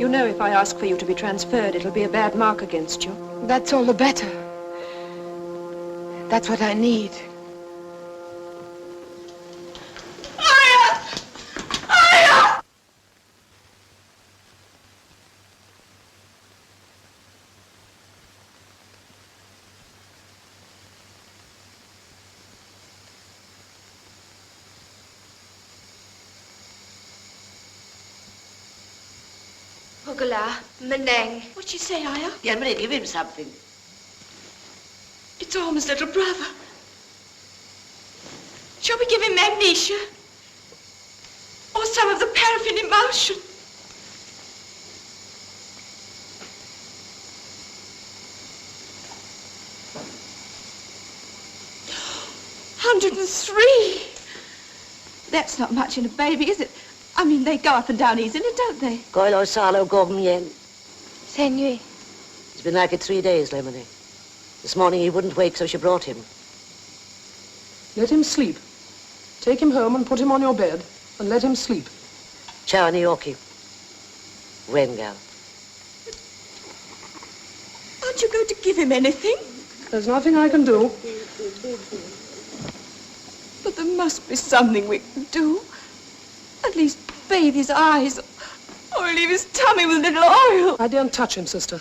Speaker 4: You know, if I ask for you to be transferred, it'll be a bad mark against you.
Speaker 8: That's all the better. That's what I need.
Speaker 3: Pugala, Manang.
Speaker 15: What'd she say, Aya?
Speaker 6: Yeah, Marie, give him something.
Speaker 15: It's Alma's little brother. Shall we give him magnesia? Or some of the paraffin emulsion?
Speaker 2: That's not much in a baby, is it? I mean, they go up and down easily, don't they?
Speaker 6: Coilo salo gomien.
Speaker 3: Senui.
Speaker 6: He's been like it 3 days, Lemony. This morning he wouldn't wake, so she brought him.
Speaker 9: Let him sleep. Take him home and put him on your bed, and let him sleep.
Speaker 6: Chawanioki. Wengal.
Speaker 2: Aren't you going to give him anything?
Speaker 9: There's nothing I can do.
Speaker 2: But there must be something we can do. At least bathe his eyes, or leave his tummy with a little oil.
Speaker 9: I daren't touch him, sister.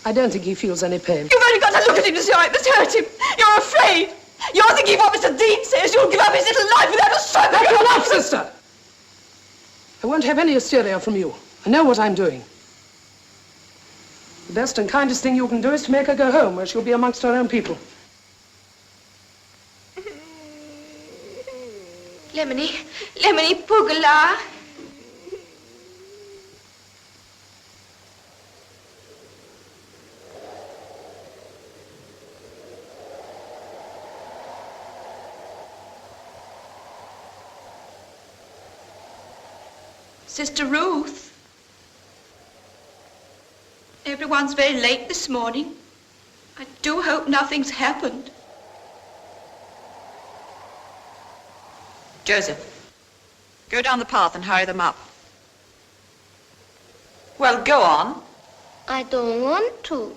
Speaker 9: I don't think he feels any pain.
Speaker 2: You've only got to look at him to see how it must hurt him. You're afraid. You're thinking what Mr. Dean says. You'll give up his little life without a stroke.
Speaker 9: That's enough, sister! I won't have any hysteria from you. I know what I'm doing. The best and kindest thing you can do is to make her go home, where she'll be amongst her own people.
Speaker 3: Lemony, Pugala.
Speaker 2: Sister Ruth. Everyone's very late this morning. I do hope nothing's happened.
Speaker 18: Joseph, go down the path and hurry them up. Well, go on.
Speaker 11: I don't want to.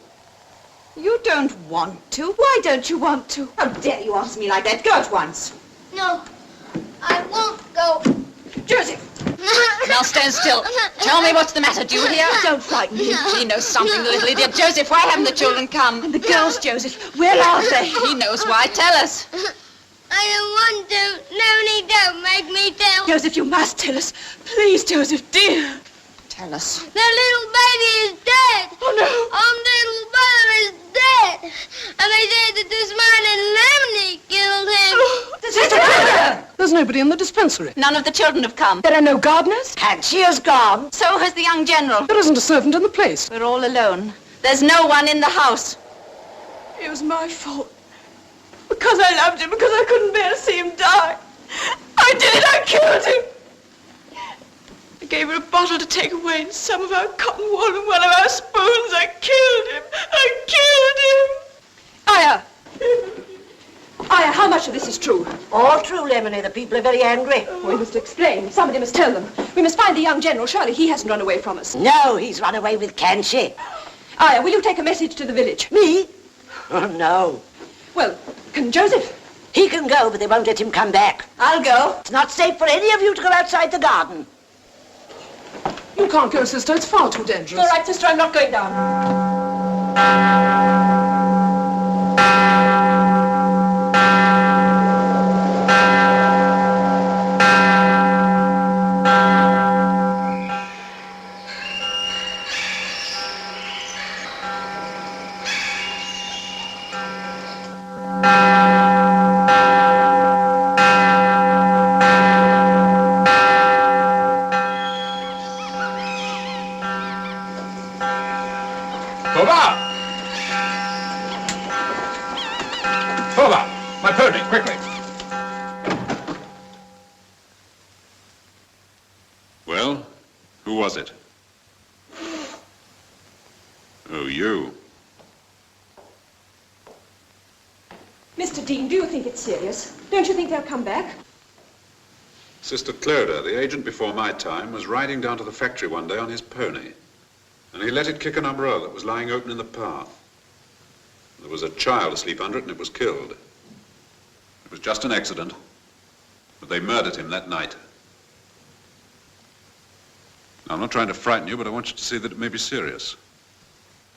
Speaker 2: You don't want to? Why don't you want to? How dare you ask me like that? Go at once.
Speaker 11: No, I won't go.
Speaker 2: Joseph!
Speaker 18: Now stand still. Tell me what's the matter. Do you hear?
Speaker 10: Don't frighten him.
Speaker 18: He knows something, the little idiot. Joseph, why haven't the children come?
Speaker 10: And the girls, Joseph, where are they?
Speaker 18: He knows why. Tell us.
Speaker 11: I don't want to. No, don't make me tell.
Speaker 10: Joseph, you must tell us. Please, Joseph, dear.
Speaker 18: Tell us.
Speaker 11: The little baby is dead.
Speaker 10: Oh, no.
Speaker 11: Little brother is dead. And they said that this man in Lemony killed him.
Speaker 10: Sister Clara!
Speaker 9: There's nobody in the dispensary.
Speaker 18: None of the children have come.
Speaker 10: There are no gardeners?
Speaker 6: And she is gone.
Speaker 18: So has the young general.
Speaker 9: There isn't a servant in the place.
Speaker 18: We're all alone. There's no one in the house.
Speaker 10: It was my fault. Because I loved him, because I couldn't bear to see him die. I did it, I killed him. I gave her a bottle to take away and some of our cotton wool and one of our spoons. I killed him. Aya! Aya, how much of this is true?
Speaker 6: All true, Lemony. The people are very angry.
Speaker 10: We must explain. Somebody must tell them. We must find the young general. Surely he hasn't run away from us.
Speaker 6: No, he's run away with Kanshi.
Speaker 10: Aya, will you take a message to the village?
Speaker 6: Me? Oh, no.
Speaker 10: Well, can Joseph?
Speaker 6: He can go, but they won't let him come back.
Speaker 18: I'll go.
Speaker 6: It's not safe for any of you to go outside the garden.
Speaker 9: You can't go, sister. It's far too dangerous.
Speaker 10: All right, sister, I'm not going down.
Speaker 5: Quickly. Well, who was it? Oh, you.
Speaker 10: Mr. Dean, do you think it's serious? Don't you think they'll come back?
Speaker 5: Sister Clodagh, the agent before my time, was riding down to the factory one day on his pony, and he let it kick an umbrella that was lying open in the path. There was a child asleep under it, and it was killed. It was just an accident, but they murdered him that night. Now, I'm not trying to frighten you, but I want you to see that it may be serious.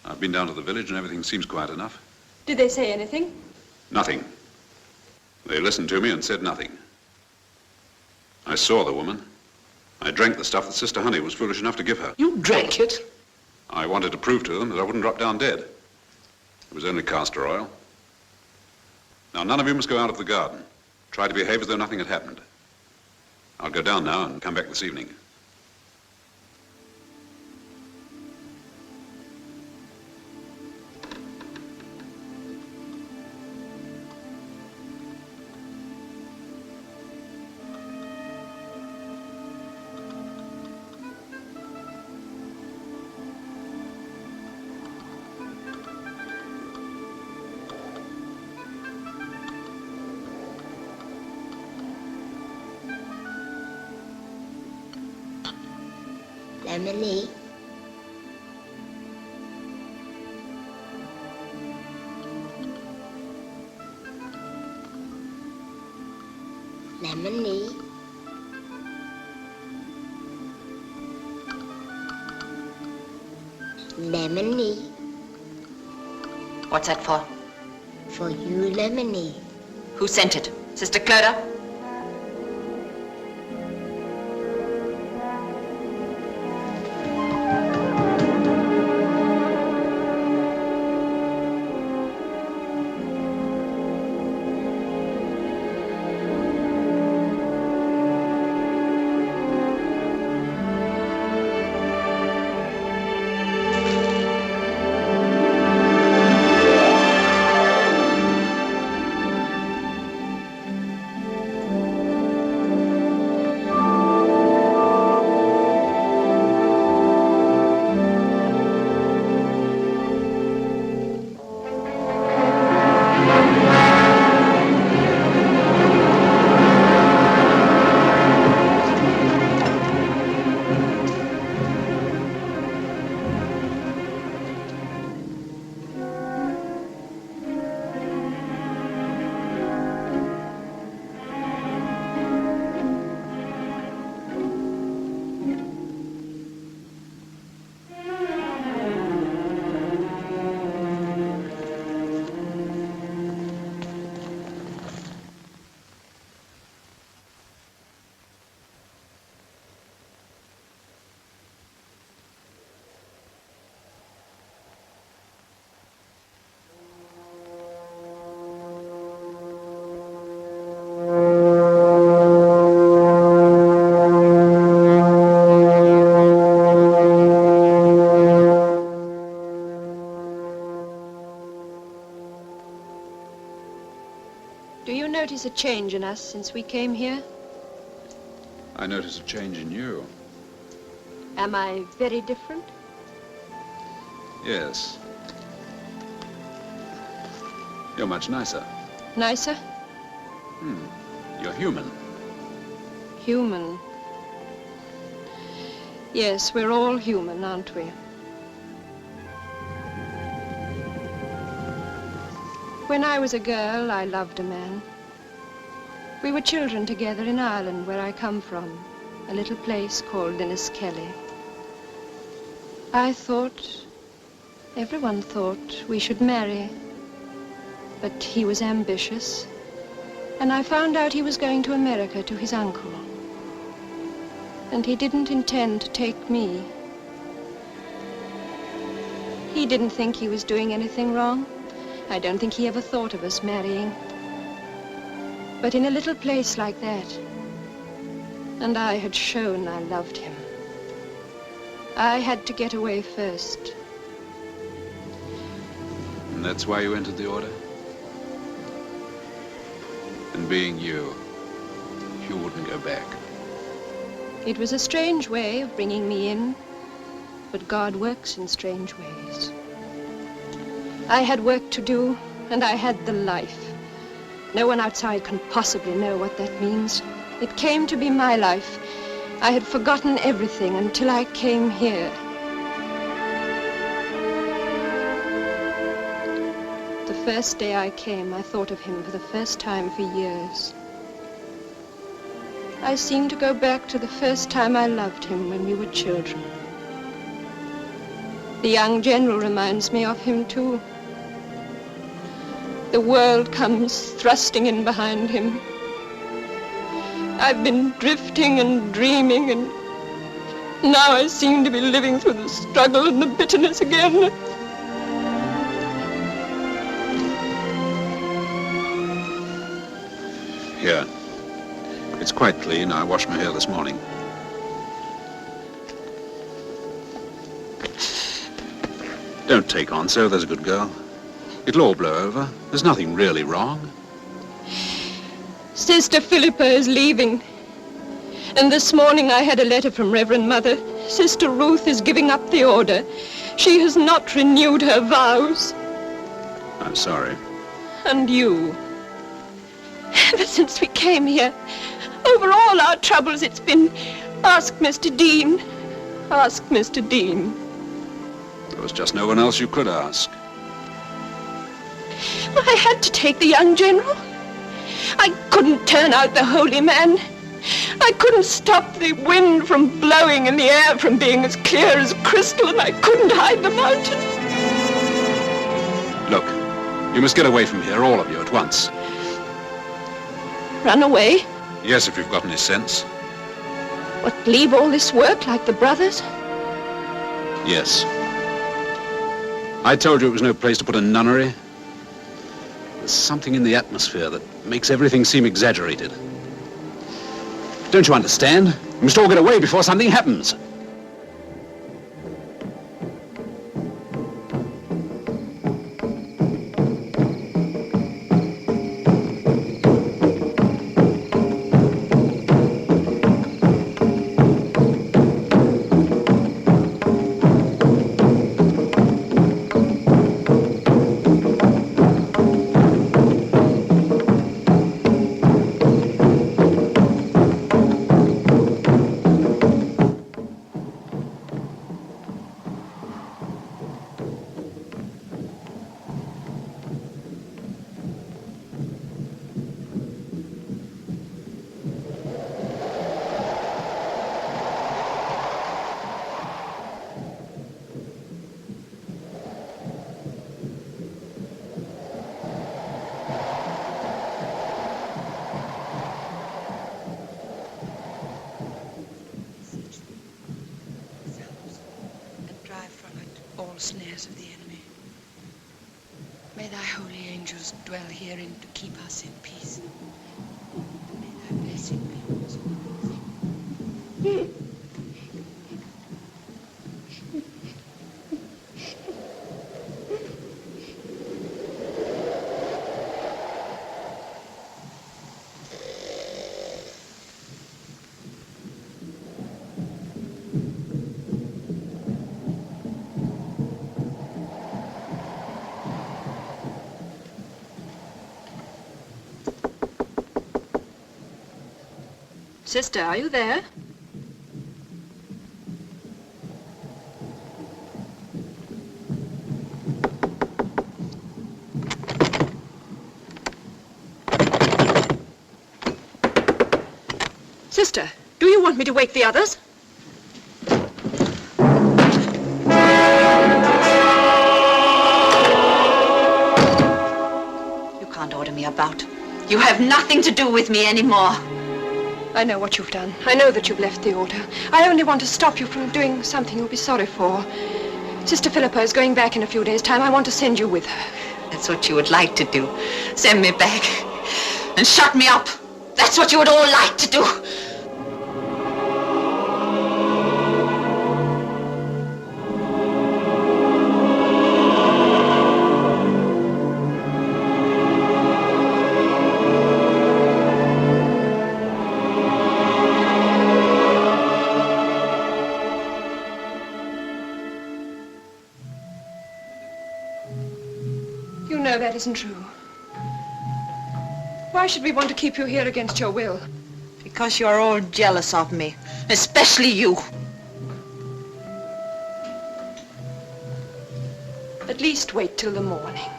Speaker 5: I've been down to the village, and everything seems quiet enough.
Speaker 10: Did they say anything?
Speaker 5: Nothing. They listened to me and said nothing. I saw the woman. I drank the stuff that Sister Honey was foolish enough to give her.
Speaker 9: You drank it?
Speaker 5: I wanted to prove to them that I wouldn't drop down dead. It was only castor oil. Now, none of you must go out of the garden. Try to behave as though nothing had happened. I'll go down now and come back this evening.
Speaker 11: Lemony. Lemony. Lemony.
Speaker 18: What's that for?
Speaker 11: For you, Lemony.
Speaker 18: Who sent it? Sister Clodagh?
Speaker 4: Do you notice a change in us since we came here?
Speaker 12: I notice a change in you.
Speaker 4: Am I very different?
Speaker 12: Yes. You're much nicer.
Speaker 4: Nicer?
Speaker 12: You're human.
Speaker 4: Human. Yes, we're all human, aren't we? When I was a girl, I loved a man. We were children together in Ireland, where I come from, a little place called Inniskelly. I thought, everyone thought, we should marry. But he was ambitious, and I found out he was going to America to his uncle. And he didn't intend to take me. He didn't think he was doing anything wrong. I don't think he ever thought of us marrying. But in a little place like that, and I had shown I loved him, I had to get away first.
Speaker 12: And that's why you entered the order? And being you wouldn't go back.
Speaker 4: It was a strange way of bringing me in, but God works in strange ways. I had work to do, and I had the life. No one outside can possibly know what that means. It came to be my life. I had forgotten everything until I came here. The first day I came, I thought of him for the first time for years. I seemed to go back to the first time I loved him when we were children. The young general reminds me of him, too. The world comes thrusting in behind him. I've been drifting and dreaming, and now I seem to be living through the struggle and the bitterness again.
Speaker 12: Here. It's quite clean. I washed my hair this morning. Don't take on so, there's a good girl. It'll all blow over. There's nothing really wrong.
Speaker 4: Sister Philippa is leaving. And this morning I had a letter from Reverend Mother. Sister Ruth is giving up the order. She has not renewed her vows.
Speaker 12: I'm sorry.
Speaker 4: And you. Ever since we came here, over all our troubles, it's been, ask Mr. Dean. Ask Mr. Dean.
Speaker 12: There was just no one else you could ask.
Speaker 4: I had to take the young general. I couldn't turn out the holy man. I couldn't stop the wind from blowing and the air from being as clear as crystal, and I couldn't hide the mountains.
Speaker 12: Look, you must get away from here, all of you, at once.
Speaker 4: Run away?
Speaker 12: Yes, if you've got any sense.
Speaker 4: What, leave all this work like the brothers?
Speaker 12: Yes. I told you it was no place to put a nunnery. There's something in the atmosphere that makes everything seem exaggerated. Don't you understand? We must all get away before something happens.
Speaker 8: Snares of the enemy. May thy holy angels dwell herein to keep us in peace. May thy blessing be on us all.
Speaker 4: Sister, are you there? Sister, do you want me to wake the others?
Speaker 18: You can't order me about. You have nothing to do with me anymore.
Speaker 4: I know what you've done. I know that you've left the order. I only want to stop you from doing something you'll be sorry for. Sister Philippa is going back in a few days' time. I want to send you with her.
Speaker 18: That's what you would like to do. Send me back and shut me up. That's what you would all like to do.
Speaker 4: You know that isn't true. Why should we want to keep you here against your will?
Speaker 18: Because you're all jealous of me, especially you.
Speaker 4: At least wait till the morning.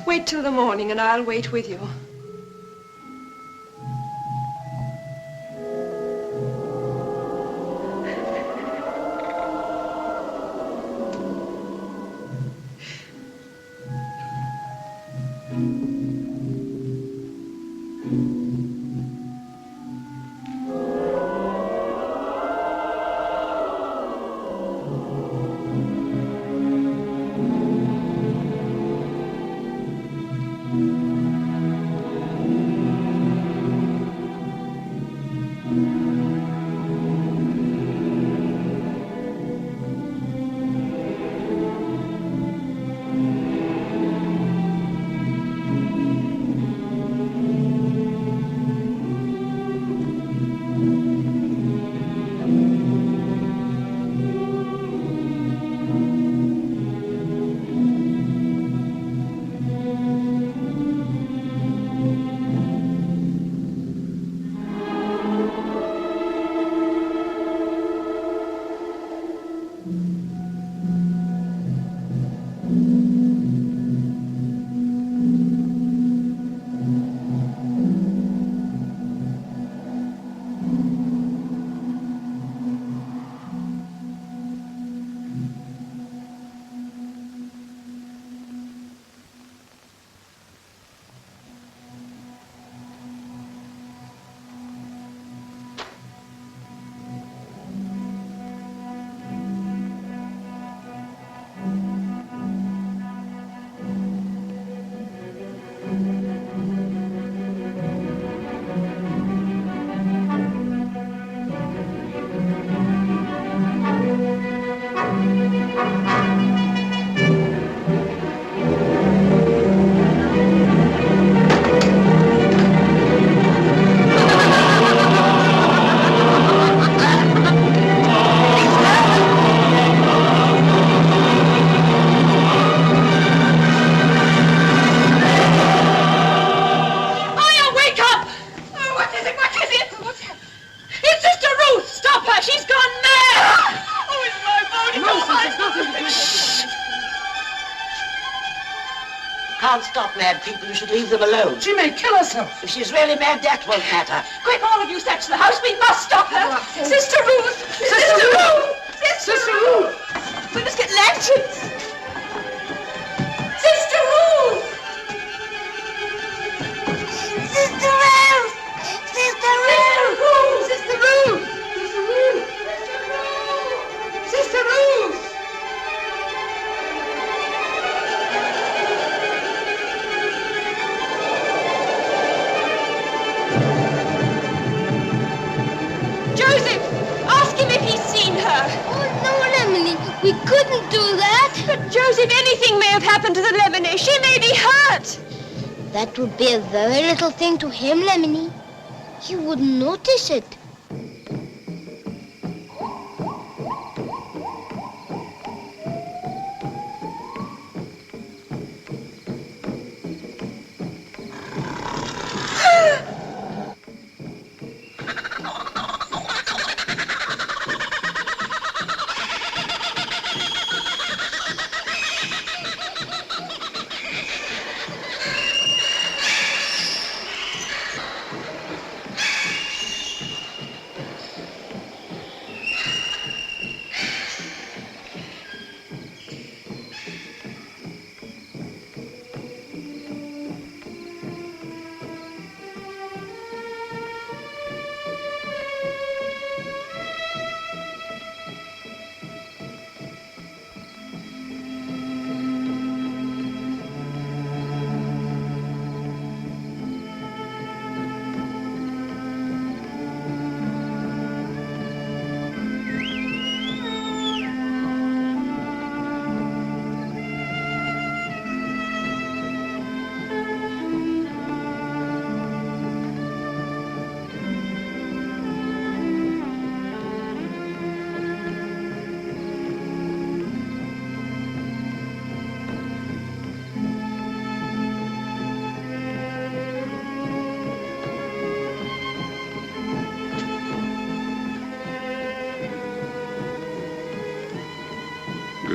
Speaker 4: Wait till the morning and I'll wait with you.
Speaker 6: Can't stop mad people. You should leave them alone.
Speaker 9: She may kill herself.
Speaker 6: If she's really mad, that won't matter.
Speaker 18: Quick, all of you, search the house. We must stop her. Sister Ruth!
Speaker 9: Sister Ruth!
Speaker 18: Sister Ruth! We must get lanterns. Sister Ruth!
Speaker 11: Sister Ruth! Sister Ruth!
Speaker 18: Sister Ruth!
Speaker 8: Sister Ruth!
Speaker 4: Joseph, ask him if he's seen her.
Speaker 11: Oh, no, Lemony, we couldn't do that.
Speaker 4: But Joseph, anything may have happened to the Lemony. She may be hurt.
Speaker 11: That would be a very little thing to him, Lemony. He wouldn't notice it.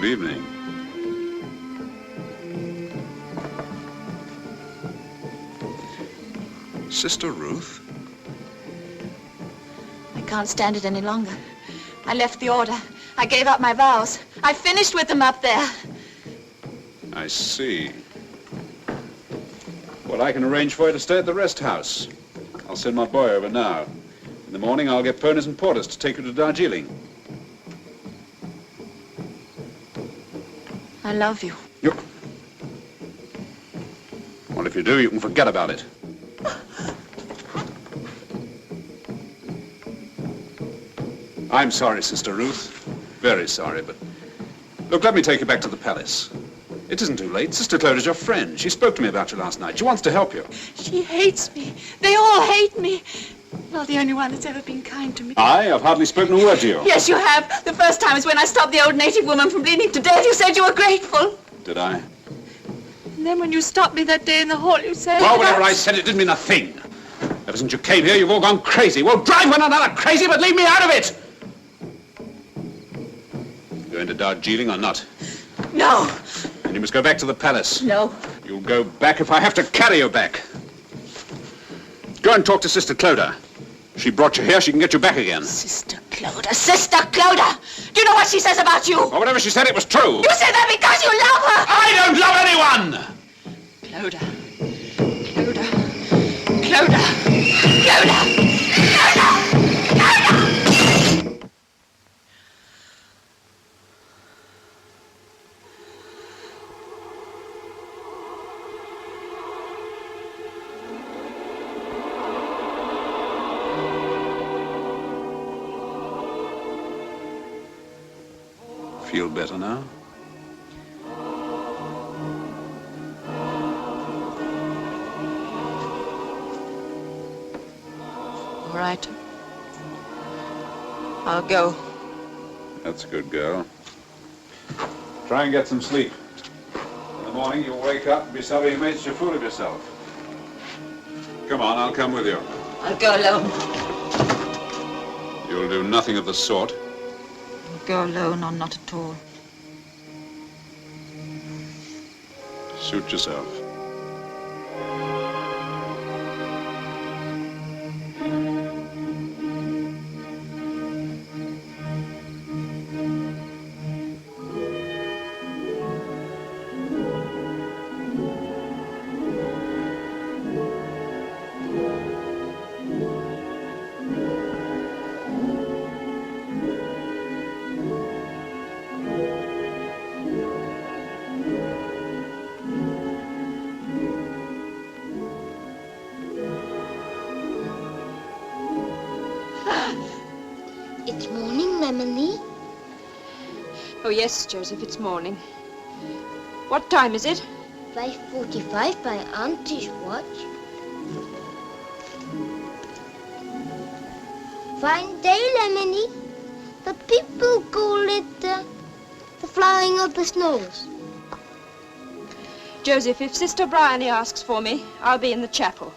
Speaker 5: Good evening. Sister Ruth?
Speaker 2: I can't stand it any longer. I left the order. I gave up my vows. I finished with them up there.
Speaker 5: I see. Well, I can arrange for you to stay at the rest house. I'll send my boy over now. In the morning, I'll get ponies and porters to take you to Darjeeling.
Speaker 2: I love you.
Speaker 5: Well, if you do, you can forget about it. I'm sorry, Sister Ruth. Very sorry, but... Look, let me take you back to the palace. It isn't too late. Sister Cloda's your friend. She spoke to me about you last night. She wants to help you.
Speaker 2: She hates me. They all hate me. Not the only one that's ever been kind to me.
Speaker 5: I've hardly spoken a word to you.
Speaker 2: Yes, you have. The first time was when I stopped the old native woman from bleeding to death. You said you were grateful.
Speaker 5: Did I?
Speaker 2: And then when you stopped me that day in the hall, you said...
Speaker 5: Well, whatever I said, it didn't mean a thing. Ever since you came here, you've all gone crazy. Well, drive one another crazy, but leave me out of it! Going to Darjeeling or not?
Speaker 2: No.
Speaker 5: And you must go back to the palace.
Speaker 2: No.
Speaker 5: You'll go back if I have to carry you back. Go and talk to Sister Cloda. She brought you here, she can get you back again.
Speaker 2: Sister Cloda! Sister Cloda! Do you know what she says about you?
Speaker 5: Well, whatever she said, it was true.
Speaker 2: You said that because you love her!
Speaker 5: I don't love anyone!
Speaker 2: Cloda. Cloda. Cloda. Cloda. Cloda. Cloda!
Speaker 5: Feel better now?
Speaker 2: All right. I'll go.
Speaker 5: That's a good girl. Try and get some sleep. In the morning, you'll wake up and be sorry you made such a fool of yourself. Come on, I'll come with you.
Speaker 2: I'll go alone.
Speaker 5: You'll do nothing of the sort.
Speaker 2: I'll go alone or not at all.
Speaker 5: Suit yourself.
Speaker 11: It's morning, Lemony.
Speaker 4: Oh, yes, Joseph, it's morning. What time is it?
Speaker 11: 5:45 by Auntie's watch. Fine day, Lemony. The people call it the flying of the snows.
Speaker 4: Joseph, if Sister Bryony asks for me, I'll be in the chapel.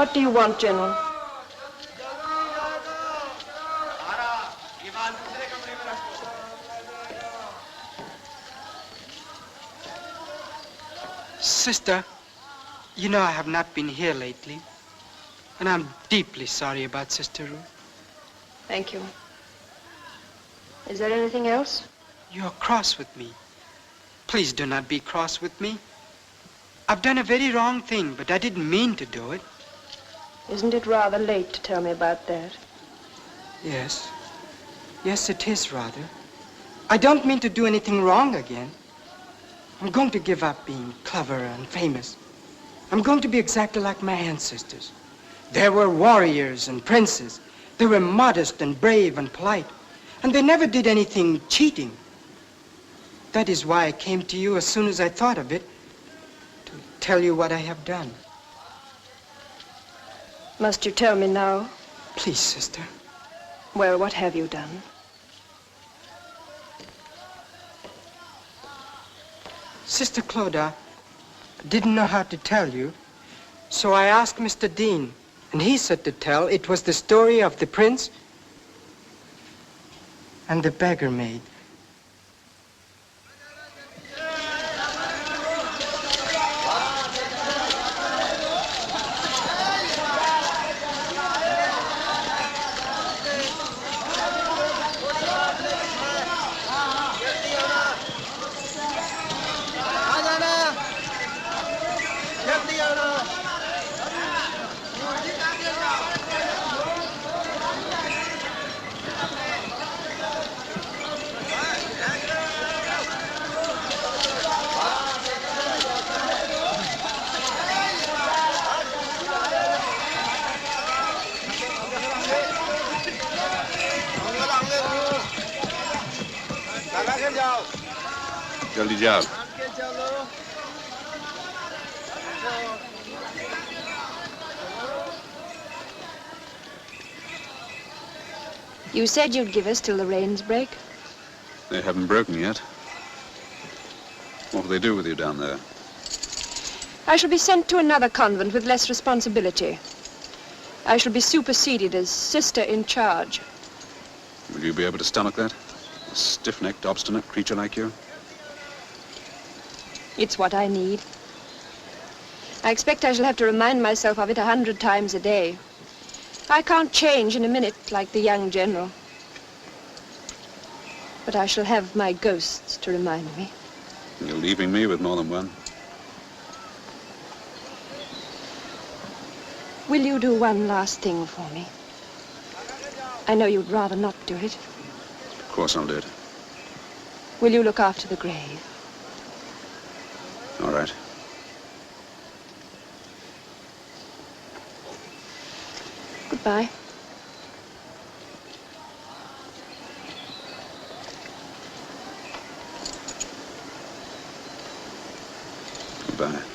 Speaker 4: What do you want, General?
Speaker 14: Sister, you know I have not been here lately, and I'm deeply sorry about Sister Ruth.
Speaker 4: Thank you. Is there anything else?
Speaker 14: You're cross with me. Please do not be cross with me. I've done a very wrong thing, but I didn't mean to do it.
Speaker 4: Isn't it rather late to tell me about that?
Speaker 14: Yes. Yes, it is rather. I don't mean to do anything wrong again. I'm going to give up being clever and famous. I'm going to be exactly like my ancestors. They were warriors and princes. They were modest and brave and polite. And they never did anything cheating. That is why I came to you as soon as I thought of it, to tell you what I have done.
Speaker 4: Must you tell me now?
Speaker 14: Please, sister.
Speaker 4: Well, what have you done?
Speaker 14: Sister Clodagh didn't know how to tell you, so I asked Mr. Dean, and he said to tell it was the story of the prince and the beggar maid.
Speaker 5: जल्दी जाओ।
Speaker 4: You said you'd give us till the rains break.
Speaker 5: They haven't broken yet. What will they do with you down there?
Speaker 4: I shall be sent to another convent with less responsibility. I shall be superseded as sister in charge.
Speaker 5: Will you be able to stomach that? A stiff-necked, obstinate creature like you?
Speaker 4: It's what I need. I expect I shall have to remind myself of it 100 times a day. I can't change in a minute like the young general. But I shall have my ghosts to remind me.
Speaker 5: You're leaving me with more than one.
Speaker 4: Will you do one last thing for me? I know you'd rather not do it.
Speaker 5: Of course I'll do it.
Speaker 4: Will you look after the grave?
Speaker 5: All right.
Speaker 4: Goodbye.
Speaker 5: Goodbye.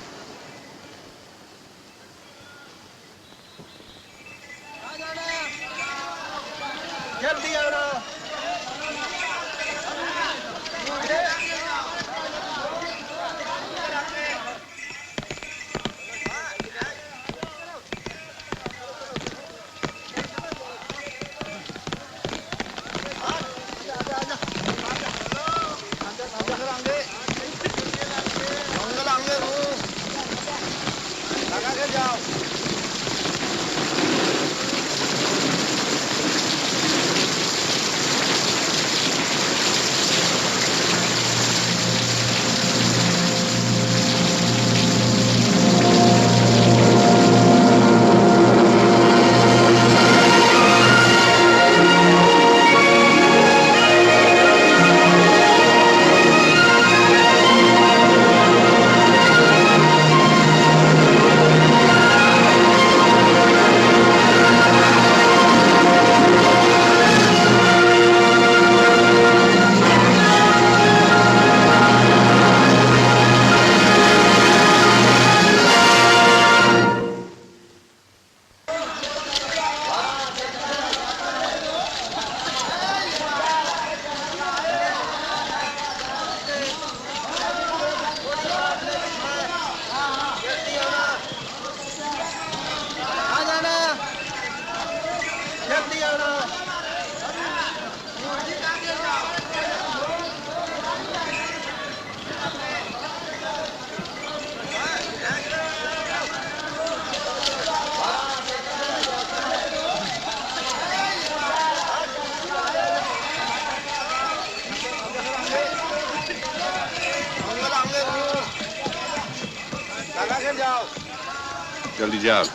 Speaker 12: Quel diable?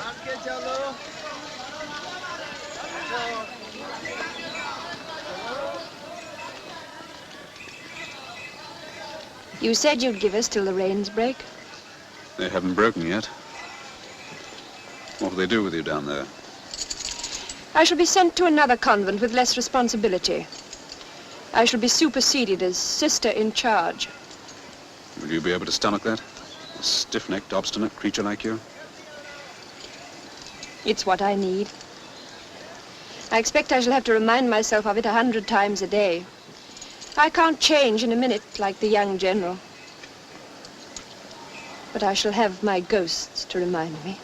Speaker 4: You said you'd give us till the rains break.
Speaker 12: They haven't broken yet. What will they do with you down there?
Speaker 4: I shall be sent to another convent with less responsibility. I shall be superseded as sister in charge.
Speaker 12: Will you be able to stomach that? A stiff-necked, obstinate creature like you?
Speaker 4: It's what I need. I expect I shall have to remind myself of it 100 times a day. I can't change in a minute like the young general. But I shall have my ghosts to remind me.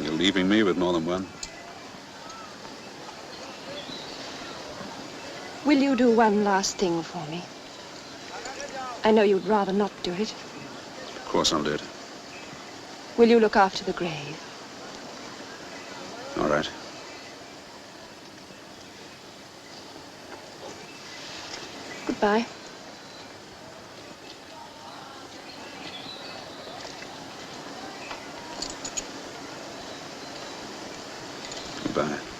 Speaker 12: You're leaving me with more than one.
Speaker 4: Will you do one last thing for me? I know you'd rather not do it.
Speaker 12: Of course I'll do it.
Speaker 4: Will you look after the grave?
Speaker 12: All right.
Speaker 4: Goodbye.
Speaker 12: Goodbye.